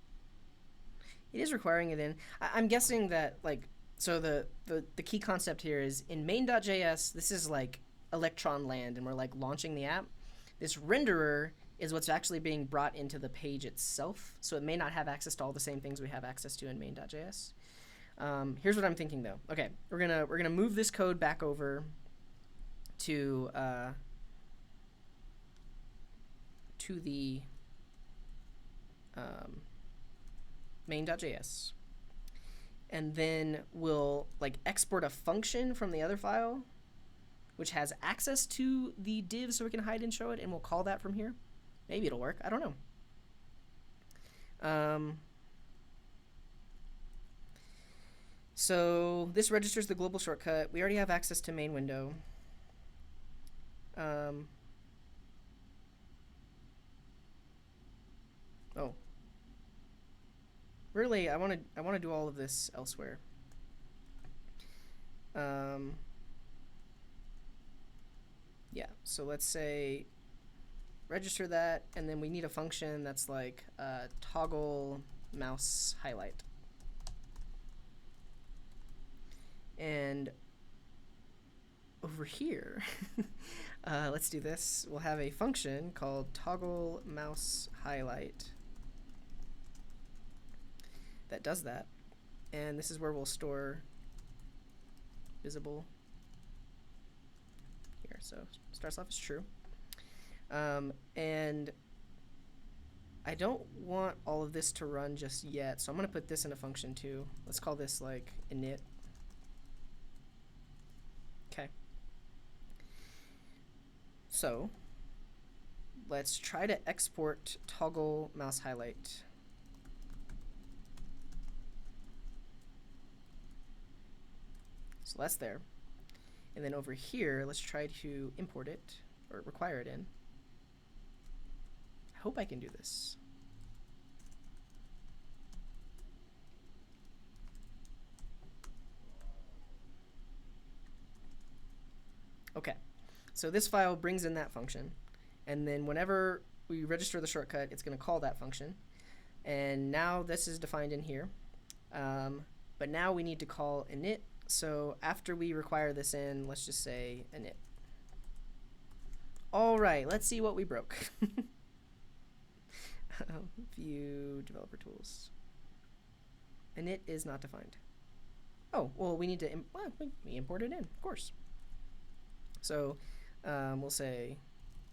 It is requiring it in. I'm guessing that, like, so the key concept here is in main.js, this is like Electron land, and we're like launching the app. This renderer is what's actually being brought into the page itself, so it may not have access to all the same things we have access to in main.js. Here's what I'm thinking though. Okay, we're gonna move this code back over to the main.js, and then we'll like export a function from the other file which has access to the div so we can hide and show it, and we'll call that from here. Maybe it'll work, I don't know. So this registers the global shortcut. We already have access to main window. Oh, really? I want to do all of this elsewhere. Yeah. So let's say register that, and then we need a function that's like toggle mouse highlight. And over here, let's do this. We'll have a function called toggle mouse highlight that does that. And this is where we'll store visible here. So starts off as true. And I don't want all of this to run just yet, so I'm going to put this in a function too. Let's call this like init. Okay. So let's try to export toggle mouse highlight. So that's there. And then over here, let's try to import it, or require it in. I hope I can do this. Okay, so this file brings in that function, and then whenever we register the shortcut, it's going to call that function. And now this is defined in here, but now we need to call init. So after we require this in, let's just say init. All right, let's see what we broke. View developer tools. Init is not defined. Oh, well, we need to we import it in, of course. So we'll say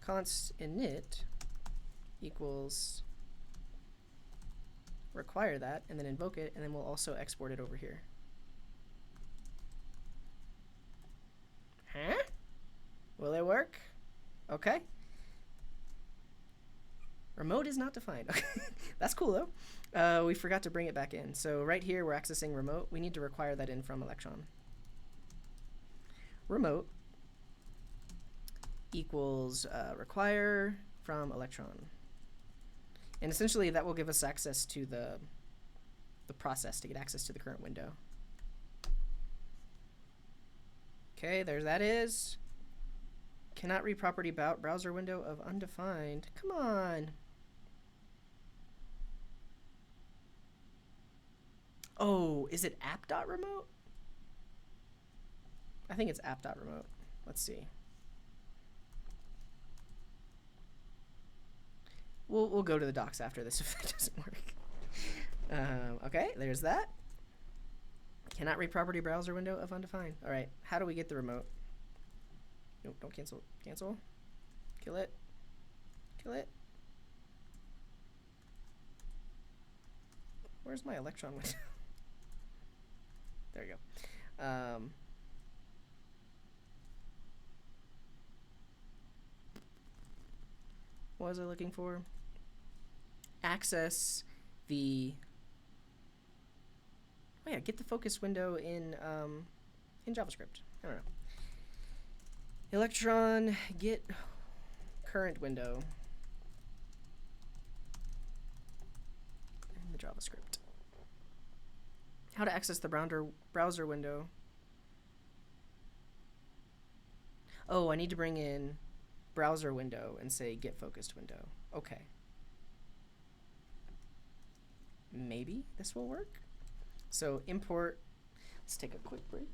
const init equals require that, and then invoke it, and then we'll also export it over here. Huh? Will it work? Okay. Remote is not defined. Okay. That's cool though. We forgot to bring it back in. So right here we're accessing remote. We need to require that in from Electron. Remote equals require from Electron. And essentially that will give us access to the process to get access to the current window. Okay, there that is. Cannot read property browser window of undefined. Come on. Oh, is it app.remote? I think it's app.remote. Let's see. We'll go to the docs after this if that doesn't work. Okay, there's that. Cannot read property browser window of undefined. All right, how do we get the remote? Nope, don't cancel. Cancel. Kill it. Kill it. Where's my Electron window? There you go. What was I looking for? Access the... Oh yeah, get the focus window in JavaScript. I don't know. Electron, get current window in the JavaScript. How to access the browser window. Oh, I need to bring in browser window and say get focused window. Okay. Maybe this will work. So import, let's take a quick break.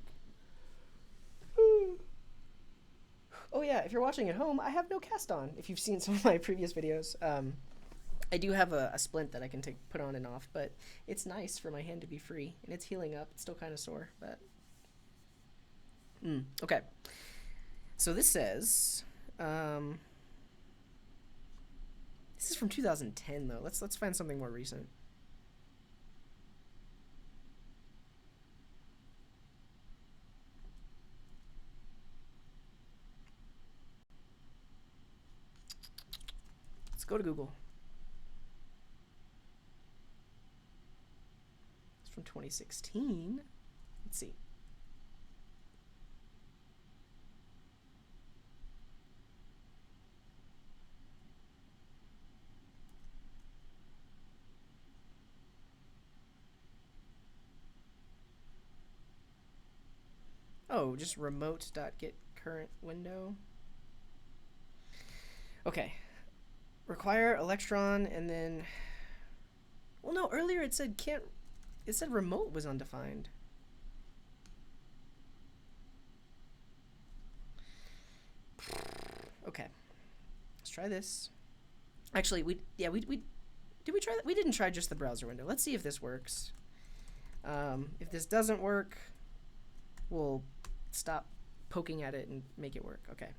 Oh yeah, if you're watching at home, I have no cast on. If you've seen some of my previous videos, I do have a splint that I can put on and off, but it's nice for my hand to be free, and it's healing up. It's still kind of sore, but okay. So this says, this is from 2010 though. Let's find something more recent. Let's go to Google. It's from 2016. Let's see. Oh, just remote.getCurrentWindow. Okay. Require Electron and then... Well, no, earlier it said can't... It said remote was undefined. Okay. Let's try this. Actually, did we try that? We didn't try just the browser window. Let's see if this works. If this doesn't work, we'll stop poking at it and make it work. Okay.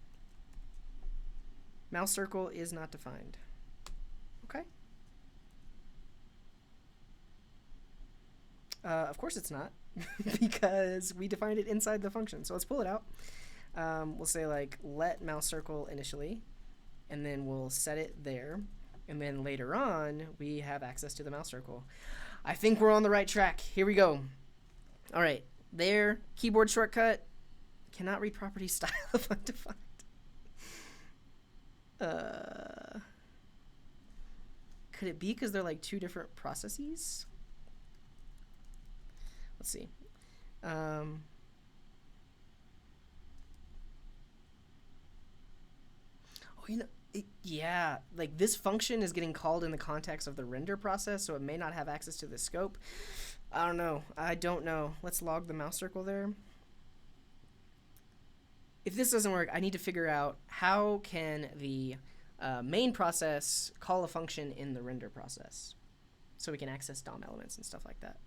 Mouse circle is not defined. Okay. Of course it's not, because we defined it inside the function. So let's pull it out. We'll say like let mouse circle initially, and then we'll set it there. And then later on, we have access to the mouse circle. I think we're on the right track. Here we go. All right. There, keyboard shortcut. Cannot read property style of undefined. Could it be because they're like two different processes? Let's see. Oh, you know, yeah, like this function is getting called in the context of the render process, so it may not have access to the scope. I don't know. Let's log the mouse circle there. If this doesn't work, I need to figure out how can the main process call a function in the render process so we can access DOM elements and stuff like that.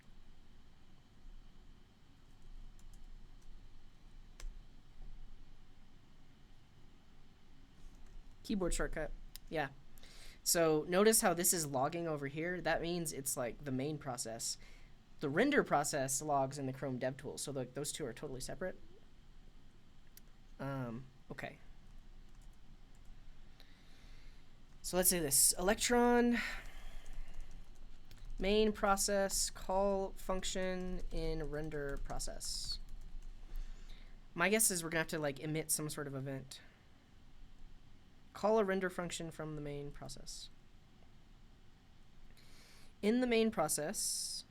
Keyboard shortcut. Yeah. So notice how this is logging over here. That means it's like the main process. The render process logs in the Chrome DevTools, so those two are totally separate. Okay. So let's say this. Electron main process call function in render process. My guess is we're gonna have to like emit some sort of event. Call a render function from the main process. In the main process,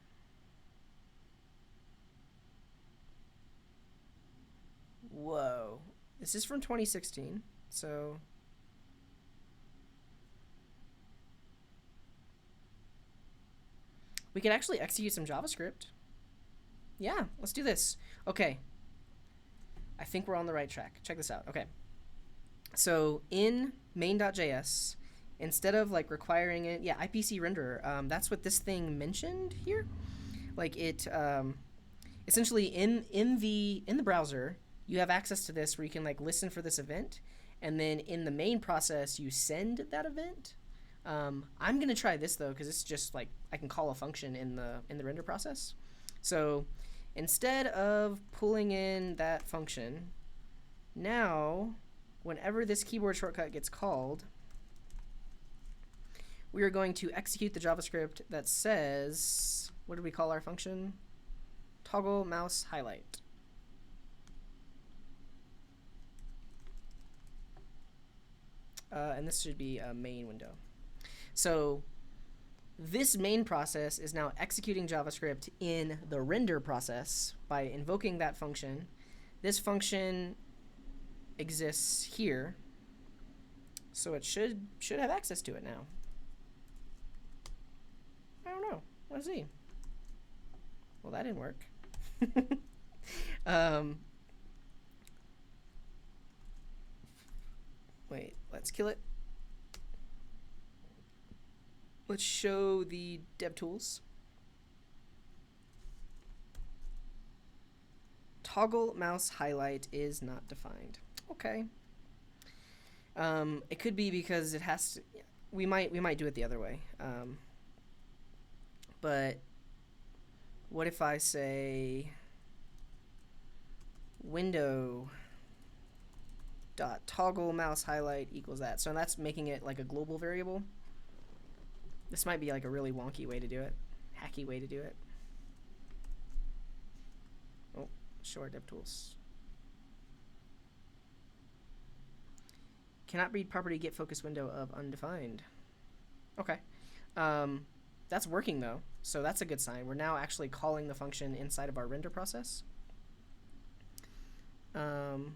whoa, this is from 2016, so we could actually execute some JavaScript. Yeah, let's do this. Okay, I think we're on the right track. Check this out. Okay. So in main.js, instead of like requiring it, yeah, IPC renderer, that's what this thing mentioned here. Like it, essentially in the browser, you have access to this where you can like listen for this event, and then in the main process, you send that event. I'm gonna try this though, because it's just like I can call a function in the render process. So instead of pulling in that function, now whenever this keyboard shortcut gets called, we are going to execute the JavaScript that says, what do we call our function? Toggle mouse highlight. And this should be a main window. So this main process is now executing JavaScript in the render process by invoking that function. This function exists here, so it should have access to it now. I don't know. Let's see. Well, that didn't work. Wait, let's kill it. Let's show the DevTools. Toggle mouse highlight is not defined. Okay. It could be because it has to. We might do it the other way. But what if I say window dot toggle mouse highlight equals that? So that's making it like a global variable. This might be like a really wonky way to do it, hacky way to do it. Oh, show our DevTools. Cannot read property get focus window of undefined. Okay. That's working though, so that's a good sign. We're now actually calling the function inside of our render process. But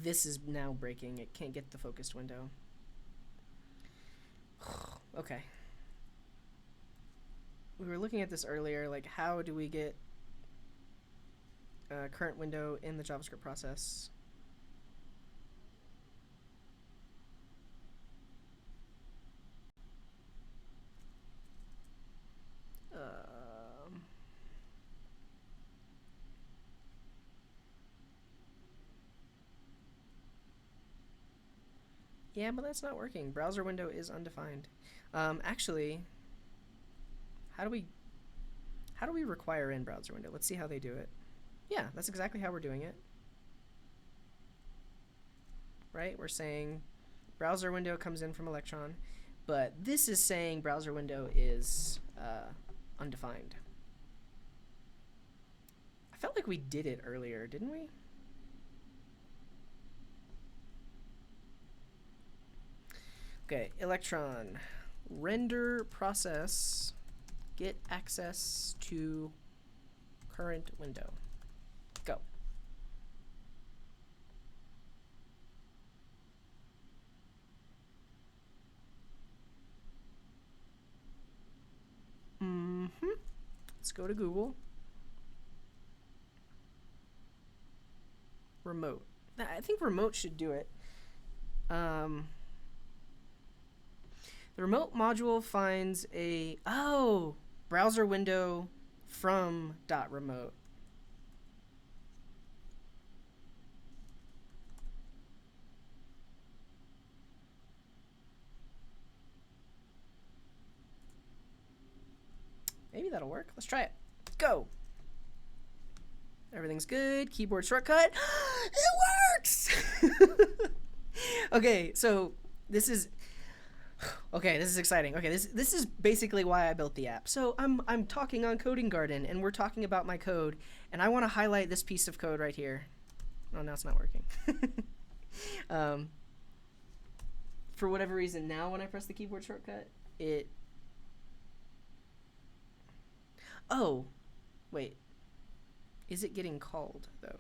this is now breaking. It can't get the focused window. Okay. We were looking at this earlier, like how do we get current window in the JavaScript process? Yeah, but that's not working. Browser window is undefined. Actually, how do we require in browser window? Let's see how they do it. Yeah, that's exactly how we're doing it. Right? We're saying browser window comes in from Electron, but this is saying browser window is undefined. I felt like we did it earlier, didn't we? Okay, Electron, render process, get access to current window. Go. Let's go to Google. Remote. I think remote should do it. The remote module finds a browser window from .remote. Maybe that'll work. Let's try it. Go. Everything's good. Keyboard shortcut. It works. Okay, so this is exciting. Okay, this is basically why I built the app. So I'm talking on Coding Garden, and we're talking about my code, and I want to highlight this piece of code right here. Oh, now it's not working. For whatever reason, now when I press the keyboard shortcut, it. Oh, wait. Is it getting called though?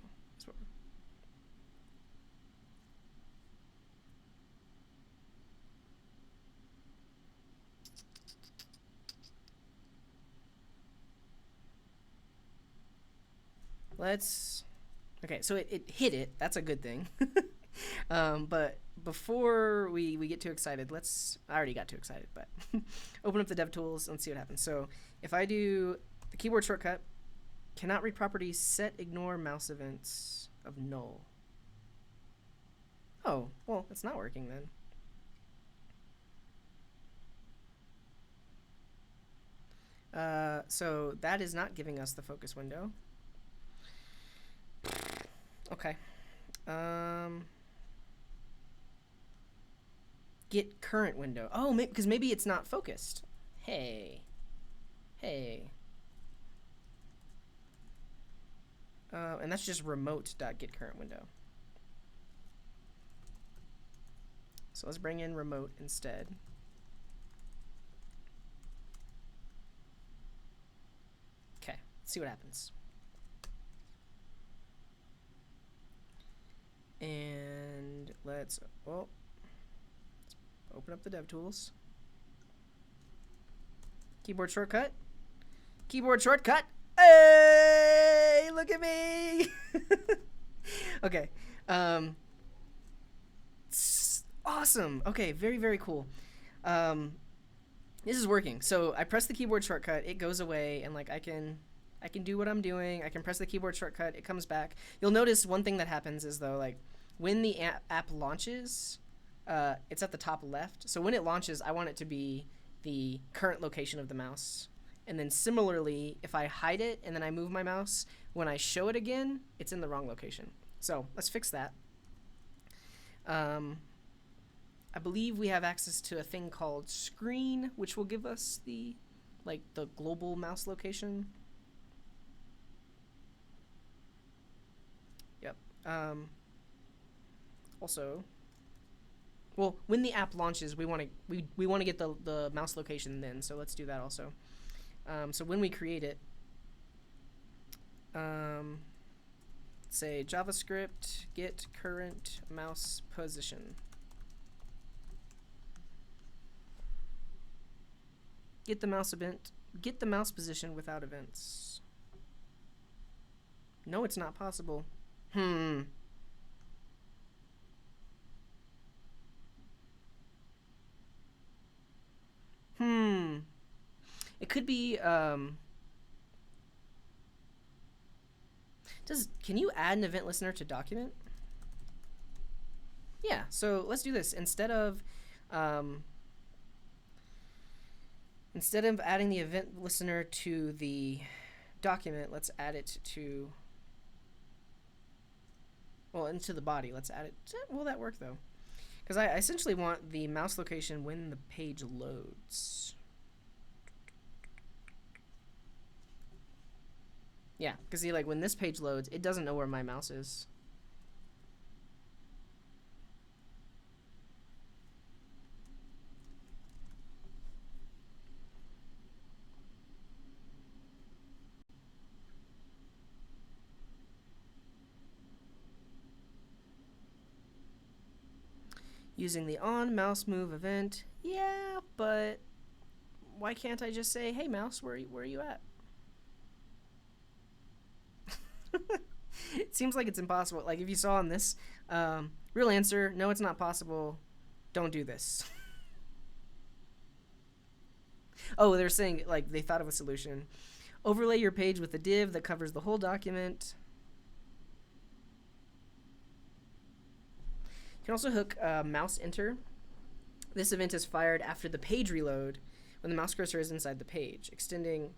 Okay, so it hit it. That's a good thing. But before we get too excited, I already got too excited, but open up the DevTools and see what happens. So if I do the keyboard shortcut, cannot read properties, set ignore mouse events of null. Oh, well, it's not working then. So that is not giving us the focus window. Okay. Get current window. Oh, because maybe it's not focused. Hey. And that's just remote.getCurrentWindow. So let's bring in remote instead. Okay, let's see what happens. And let's open up the DevTools. Keyboard shortcut. Hey, look at me. Okay. Awesome. Okay, very cool. This is working. So I press the keyboard shortcut, it goes away, and like I can do what I'm doing. I can press the keyboard shortcut, it comes back. You'll notice one thing that happens is though, like when the app launches, it's at the top left. So when it launches, I want it to be the current location of the mouse. And then similarly, if I hide it and then I move my mouse, when I show it again, it's in the wrong location. So let's fix that. I believe we have access to a thing called screen, which will give us the global mouse location. Yep. Also, well, when the app launches, we want to get the mouse location then. So let's do that also. So when we create it, say JavaScript get current mouse position. Get the mouse position without events. No, it's not possible. It could be can you add an event listener to document? Yeah, so let's do this. Instead of adding the event listener to the document, let's add it to, into the body. Let's add it. Will that work though? Because I essentially want the mouse location when the page loads. Yeah, because see, like when this page loads, it doesn't know where my mouse is. Using the on mouse move event. Yeah, but why can't I just say, hey mouse, where are you at? It seems like it's impossible. Like if you saw on this, real answer, no, it's not possible. Don't do this. Oh, they're saying like they thought of a solution. Overlay your page with a div that covers the whole document. You can also hook mouse enter. This event is fired after the page reload when the mouse cursor is inside the page, extending.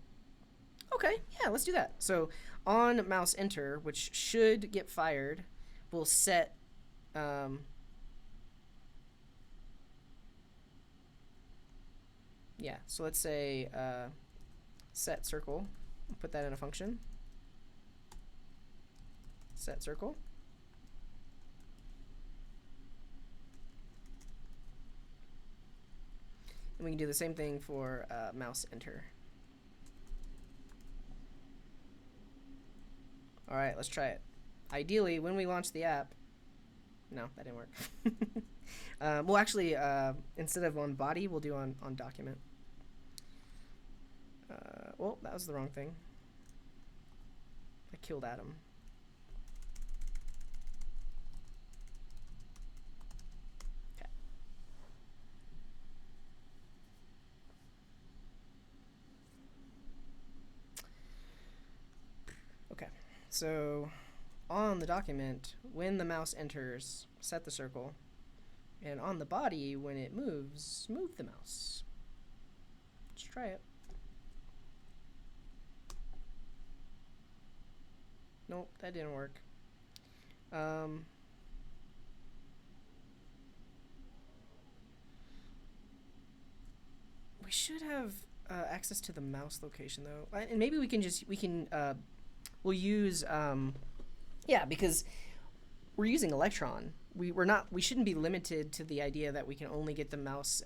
Okay, yeah, let's do that. So on mouse enter, which should get fired, we'll set yeah, so let's say set circle. We'll put that in a function. Set circle. And we can do the same thing for mouse enter. All right, let's try it. Ideally, when we launch the app, no, that didn't work. Well, actually, instead of on body, we'll do on document. Well, that was the wrong thing. I killed Adam. Okay. Okay, so on the document, when the mouse enters, set the circle. And on the body, when it moves, move the mouse. Let's try it. Nope, that didn't work. We should have access to the mouse location though, and maybe we'll use yeah, because we're using Electron. We shouldn't be limited to the idea that we can only get the mouse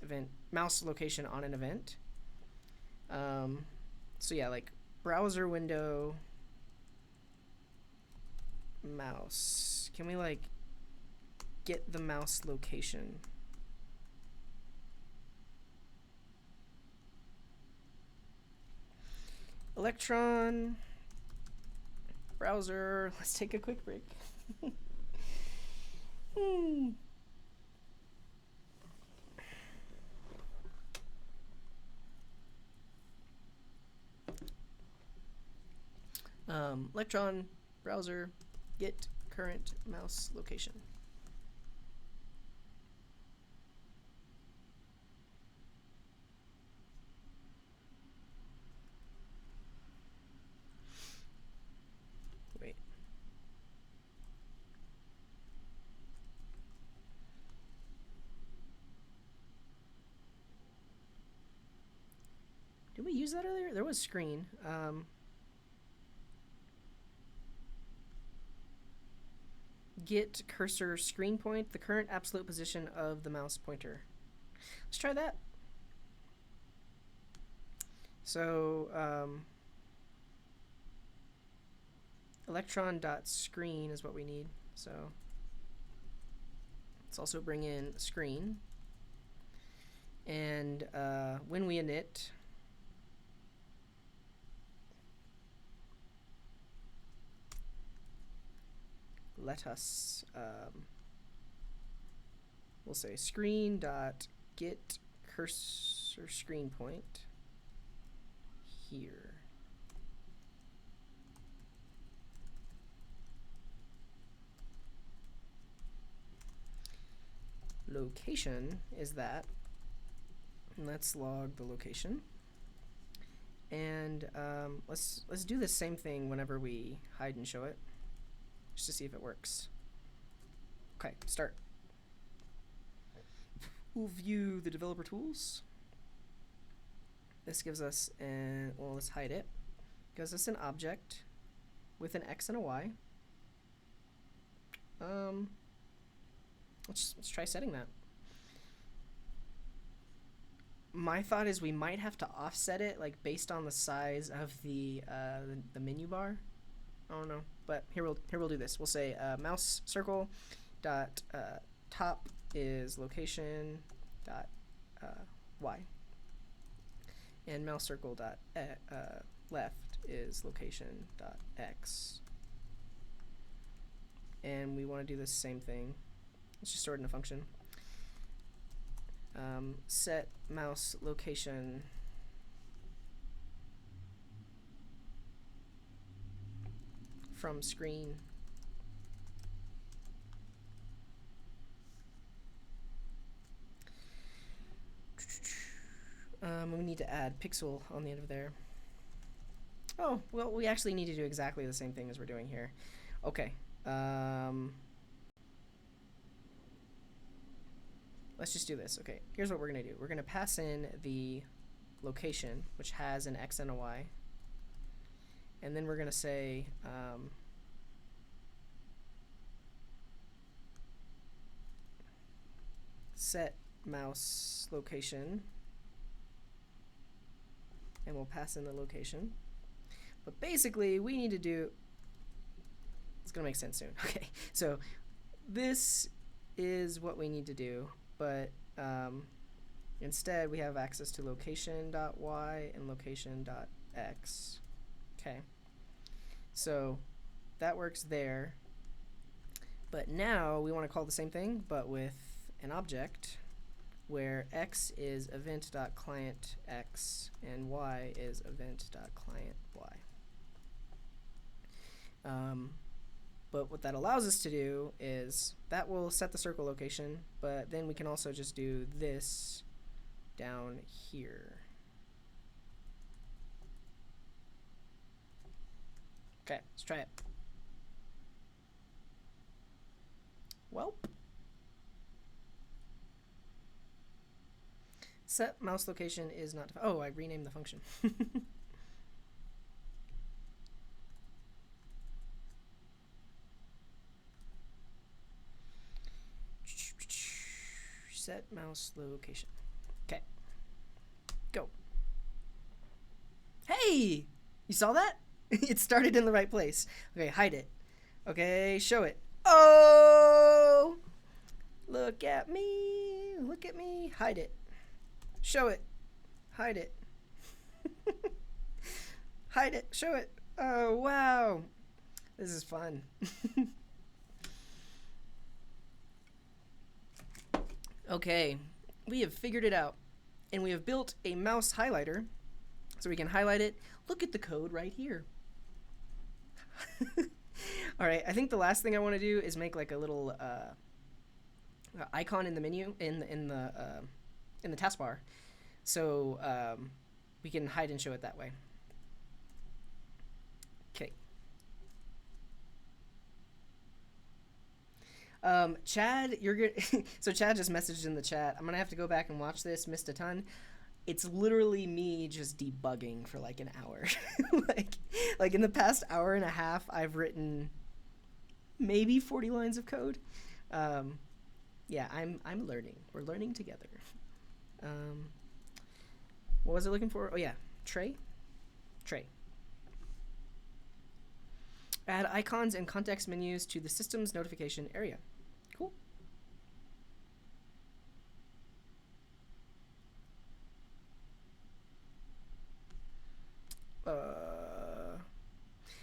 location on an event. So yeah, like browser window mouse. Can we like get the mouse location? Electron browser. Let's take a quick break. Electron browser get current mouse location. Wait. Did we use that earlier? There was screen. Get cursor screen point, the current absolute position of the mouse pointer. Let's try that. So electron.screen is what we need. So let's also bring in screen. And when we init, let us, we'll say screen dot get cursor screen point here. Location is that. And let's log the location. And let's do the same thing whenever we hide and show it, just to see if it works. Okay, start. We'll view the developer tools. This gives us an, well, let's hide it. Gives us an object with an X and a Y. Let's try setting that. My thought is we might have to offset it, like based on the size of the menu bar. I don't know, but here we'll do this. We'll say mouse circle dot top is location dot y, and mouse circle dot left is location dot x. And we want to do the same thing. Let's just store it in a function. Set mouse location from screen we need to add pixel on the end of there. Oh, well, we actually need to do exactly the same thing as we're doing here. Okay. Let's just do this. Okay, here's what we're going to do. We're going to pass in the location, which has an X and a Y. And then we're going to say set mouse location, and we'll pass in the location. But basically, we need to do, it's going to make sense soon. Okay, so this is what we need to do, but instead we have access to location.y and location.x. Okay, so that works there. But now we want to call the same thing, but with an object where x is event.clientx and y is event.clientY. But what that allows us to do is that will set the circle location, but then we can also just do this down here. Okay, let's try it. Set mouse location is not. Oh, I renamed the function. Set mouse location. Okay. Go. Hey! You saw that? It started in the right place. Okay, hide it. Okay, show it. Oh! Look at me. Look at me. Hide it. Show it. Hide it. Hide it. Show it. Oh, wow. This is fun. Okay, we have figured it out. And we have built a mouse highlighter so we can highlight it. Look at the code right here. All right, I think the last thing I want to do is make like a little icon in the menu in the taskbar, so we can hide and show it that way. Okay. Chad, you're good. So Chad just messaged in the chat. I'm gonna have to go back and watch this. Missed a ton. It's literally me just debugging for like an hour. like in the past hour and a half, I've written maybe 40 lines of code. Yeah, I'm learning. We're learning together. What was I looking for? Oh yeah, tray. Add icons and context menus to the system's notification area. Cool.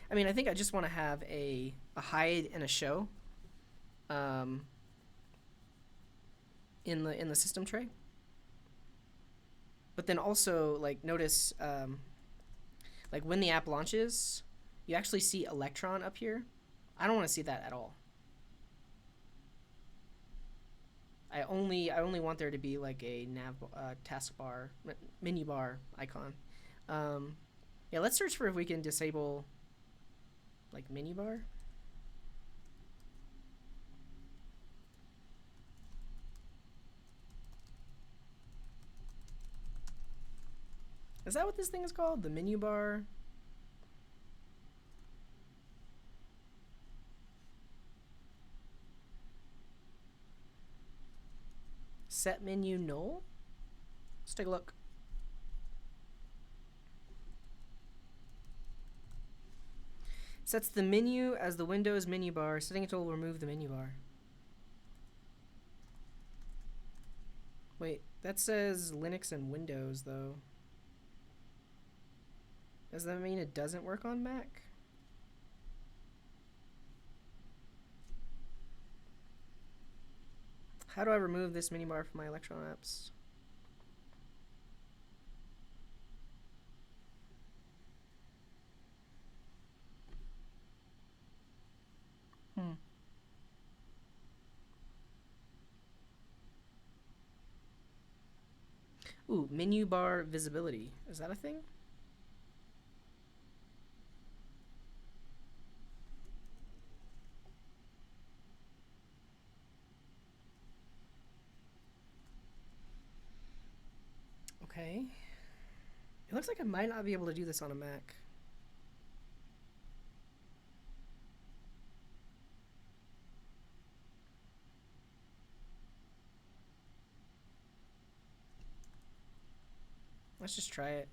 I mean, I think I just want to have a hide and a show in the system tray. But then also, like, notice like when the app launches, you actually see Electron up here. I don't want to see that at all. I only want there to be like a nav taskbar menu bar icon. Yeah, let's search for if we can disable like menu bar. Is that what this thing is called? The menu bar? Set menu null? Let's take a look. Sets the menu as the Windows menu bar. Setting it will remove the menu bar. Wait, that says Linux and Windows though. Does that mean it doesn't work on Mac? How do I remove this menu bar from my Electron apps? Ooh, menu bar visibility. Is that a thing? Okay. It looks like I might not be able to do this on a Mac. Let's just try it.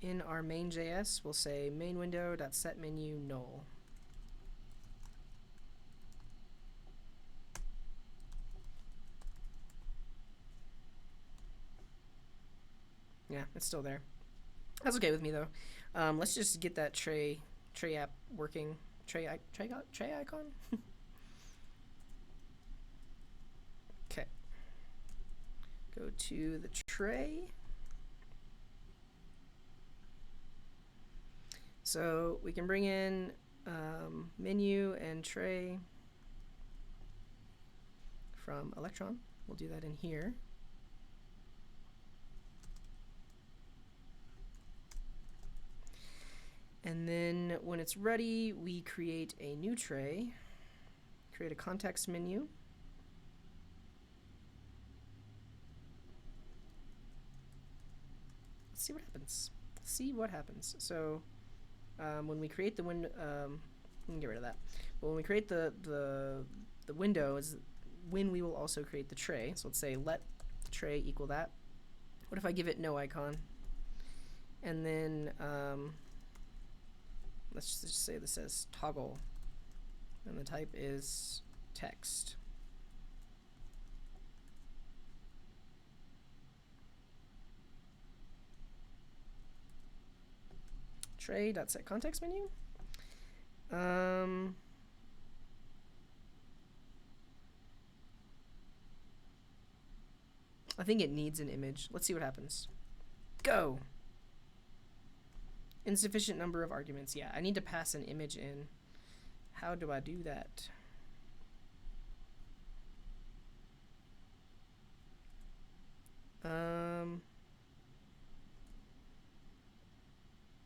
In our main.js, we'll say main window.setMenu null. Yeah, it's still there. That's okay with me though. Let's just get that tray app working. Tray icon. Okay. Go to the tray. So we can bring in menu and tray from Electron. We'll do that in here. And then when it's ready, we create a new tray, create a context menu. Let's see what happens. See what happens. So when we create the window, we can get rid of that. But when we create the window is when we will also create the tray. So let's say let tray equal that. What if I give it no icon? And then let's just say this says toggle, and the type is text. Tray.set context menu. I think it needs an image. Let's see what happens. Go. Insufficient number of arguments. Yeah, I need to pass an image in. How do I do that?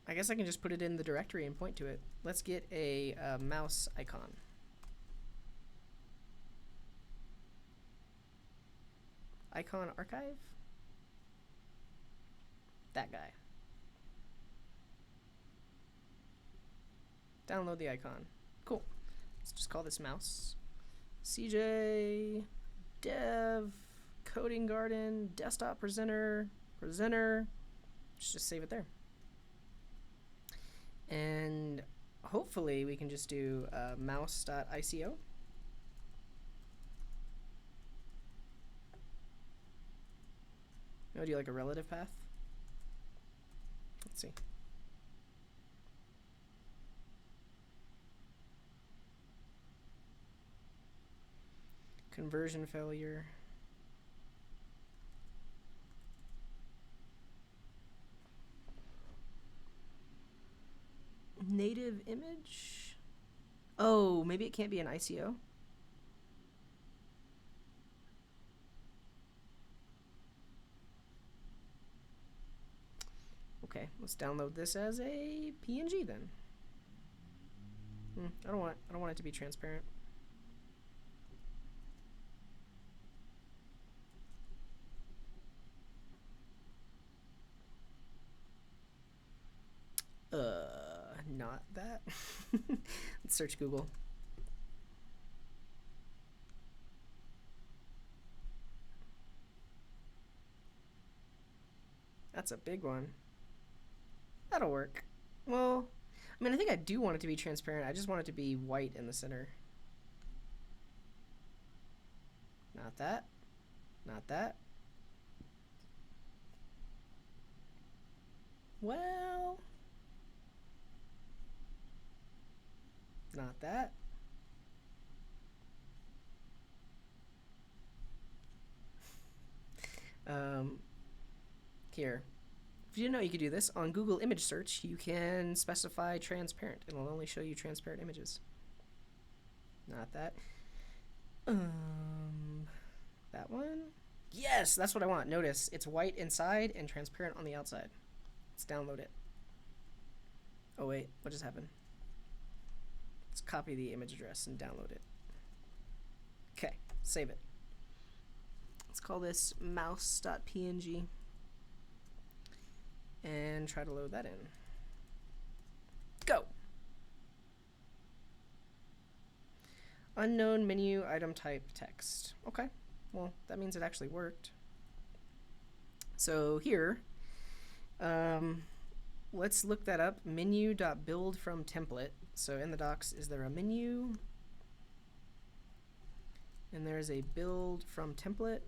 I guess I can just put it in the directory and point to it. Let's get a mouse icon. Icon archive? That guy. Download the icon. Cool. Let's just call this mouse. CJ, dev, coding garden, desktop presenter. Just save it there. And hopefully we can just do mouse.ico. No, do you like a relative path? Let's see. Conversion failure. Native image? Oh, maybe it can't be an ICO. Okay, let's download this as a PNG then. I don't want it to be transparent. Not that. Let's search Google. That's a big one. That'll work. Well, I mean, I think I do want it to be transparent. I just want it to be white in the center. Not that. Not that. Well, not that. Here. If you didn't know you could do this, on Google image search, you can specify transparent. It'll only show you transparent images. Not that. That one? Yes, that's what I want. Notice, it's white inside and transparent on the outside. Let's download it. Oh wait, what just happened? Let's copy the image address and download it. Okay, save it. Let's call this mouse.png and try to load that in. Go. Unknown menu item type text. Okay, well, that means it actually worked. So here, let's look that up. Menu.build from template. So in the docs, is there a menu? And there's a build from template.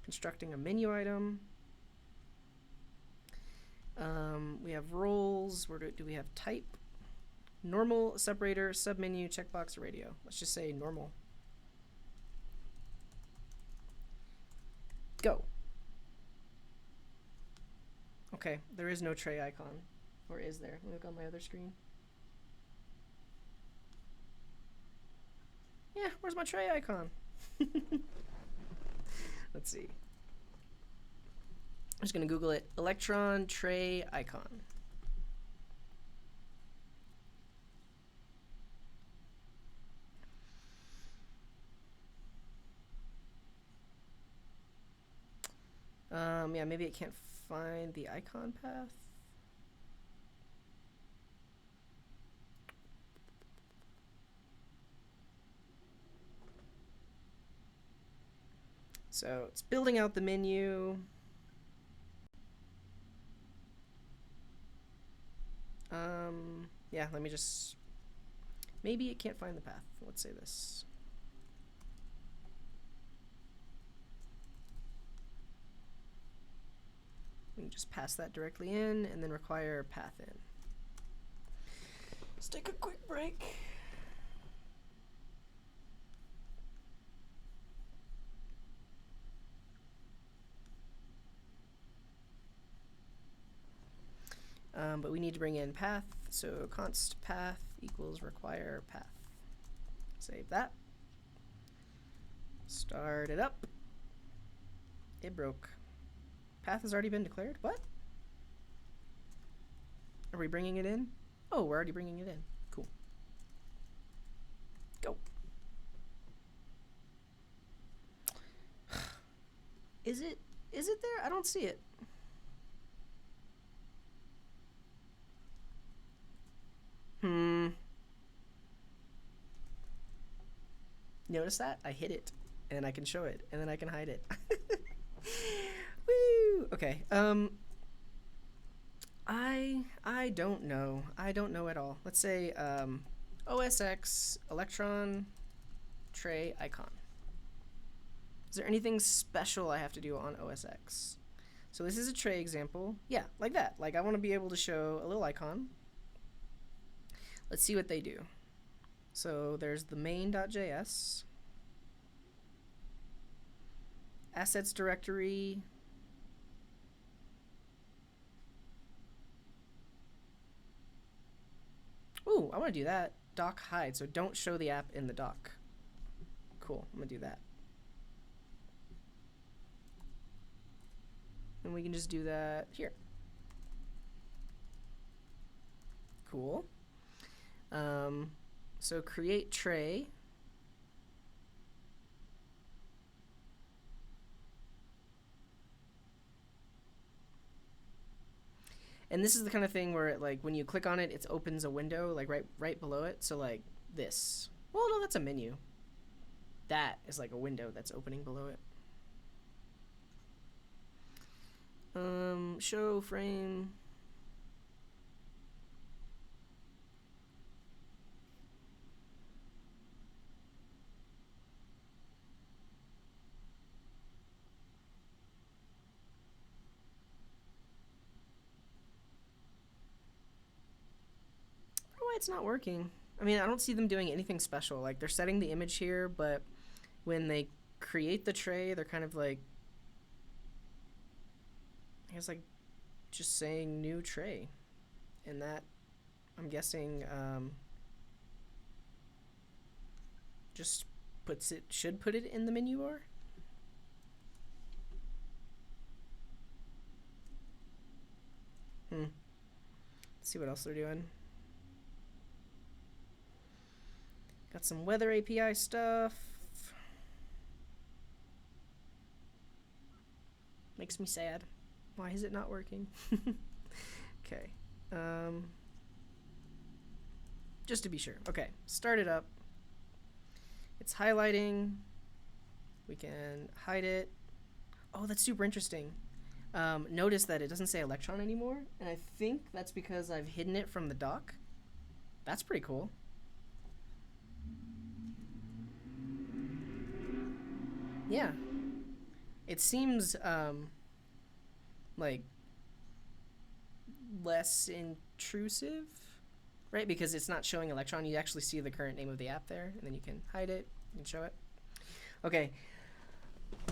Constructing a menu item. We have roles. Where do we have type? Normal, separator, submenu, checkbox, radio. Let's just say normal. Go. Okay, there is no tray icon. Or is there? Let me look on my other screen. Yeah, where's my tray icon? Let's see. I'm just going to Google it. Electron tray icon. Yeah, maybe it can't find the icon path. So it's building out the menu. Yeah, let me just, maybe it can't find the path. Let's say this. We can just pass that directly in and then require path in. Let's take a quick break. But we need to bring in path, so const path equals require path. Save that. Start it up. It broke. Path has already been declared? What? Are we bringing it in? Oh, we're already bringing it in. Cool. Go. Is it there? I don't see it. Notice that? I hit it, and I can show it, and then I can hide it. Woo! Okay. I don't know. I don't know at all. Let's say OSX Electron tray icon. Is there anything special I have to do on OSX? So this is a tray example. Yeah, like that. Like I want to be able to show a little icon. Let's see what they do. So there's the main.js, assets directory, ooh, I want to do that. Doc hide, so don't show the app in the doc. Cool, I'm gonna do that. And we can just do that here. Cool. So create tray. And this is the kind of thing where it, like when you click on it, it opens a window like right below it. So like this. Well, no, that's a menu. That is like a window that's opening below it. Show frame. It's not working. I mean, I don't see them doing anything special. Like they're setting the image here, but when they create the tray, they're kind of like, I guess like just saying new tray. And that, I'm guessing, just should put it in the menu bar. Let's see what else they're doing. Got some weather API stuff. Makes me sad. Why is it not working? Okay. Just to be sure. Okay, start it up. It's highlighting. We can hide it. Oh, that's super interesting. Notice that it doesn't say Electron anymore, and I think that's because I've hidden it from the doc. That's pretty cool. Yeah. It seems like less intrusive, right? Because it's not showing Electron. You actually see the current name of the app there, and then you can hide it, you can show it. Okay.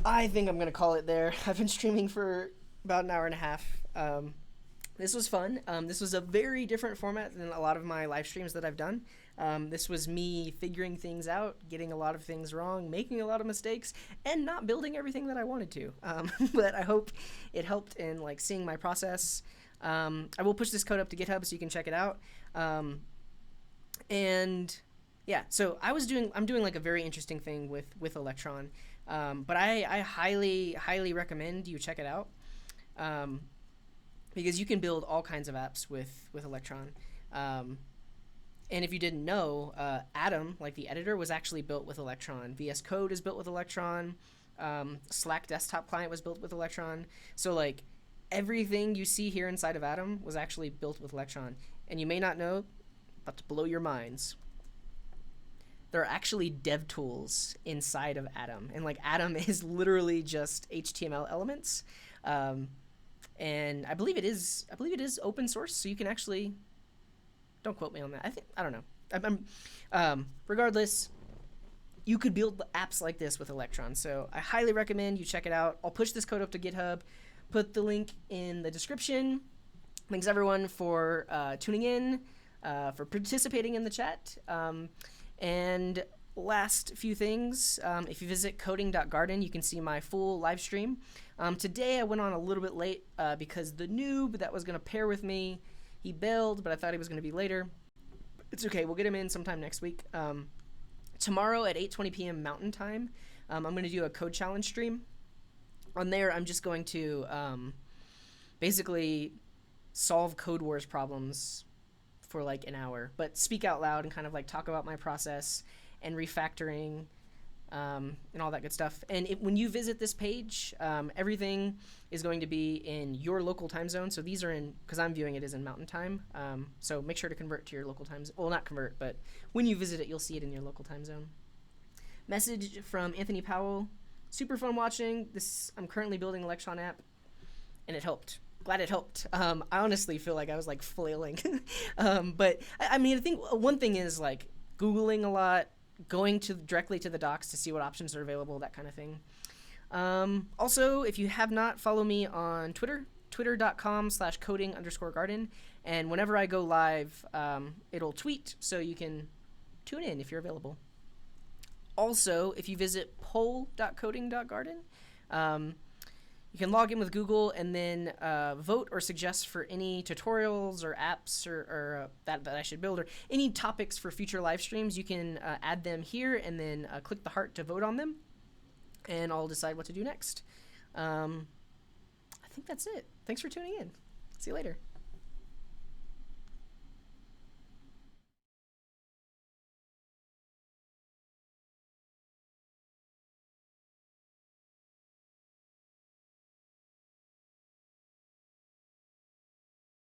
I think I'm going to call it there. I've been streaming for about an hour and a half. This was fun. This was a very different format than a lot of my live streams that I've done. This was me figuring things out, getting a lot of things wrong, making a lot of mistakes, and not building everything that I wanted to. But I hope it helped in like seeing my process. I will push this code up to GitHub so you can check it out. And yeah, so I'm doing like a very interesting thing with Electron. But I highly recommend you check it out. because you can build all kinds of apps with Electron. And if you didn't know, Atom, like the editor, was actually built with Electron. VS Code is built with Electron. Slack desktop client was built with Electron. So like everything you see here inside of Atom was actually built with Electron. And you may not know, about to blow your minds, there are actually dev tools inside of Atom. And like Atom is literally just HTML elements. And I believe it is open source, so you can actually, don't quote me on that. I don't know. Regardless, you could build apps like this with Electron. So I highly recommend you check it out. I'll push this code up to GitHub, put the link in the description. Thanks everyone for tuning in, for participating in the chat. And last few things, if you visit coding.garden, you can see my full live stream. Today I went on a little bit late because the noob that was going to pair with me, he bailed, but I thought he was going to be later. It's okay, we'll get him in sometime next week. Tomorrow at 8:20 p.m. Mountain Time, I'm going to do a code challenge stream. On there, I'm just going to basically solve Code Wars problems for like an hour, but speak out loud and kind of like talk about my process and refactoring and all that good stuff. And when you visit this page, everything is going to be in your local time zone. So these are in, because I'm viewing it as in Mountain Time. So make sure to convert to your local time zone. Well, not convert, but when you visit it, you'll see it in your local time zone. Message from Anthony Powell. Super fun watching. I'm currently building an Electron app, and it helped. Glad it helped. I honestly feel like I was like flailing. But I mean, I think one thing is like Googling a lot, going directly to the docs to see what options are available, that kind of thing. Also, if you have not, follow me on Twitter, twitter.com/coding_garden. And whenever I go live, it'll tweet, so you can tune in if you're available. Also, if you visit poll.coding.garden, you can log in with Google and then vote or suggest for any tutorials or apps or that I should build, or any topics for future live streams. You can add them here and then click the heart to vote on them, and I'll decide what to do next. I think that's it. Thanks for tuning in. See you later.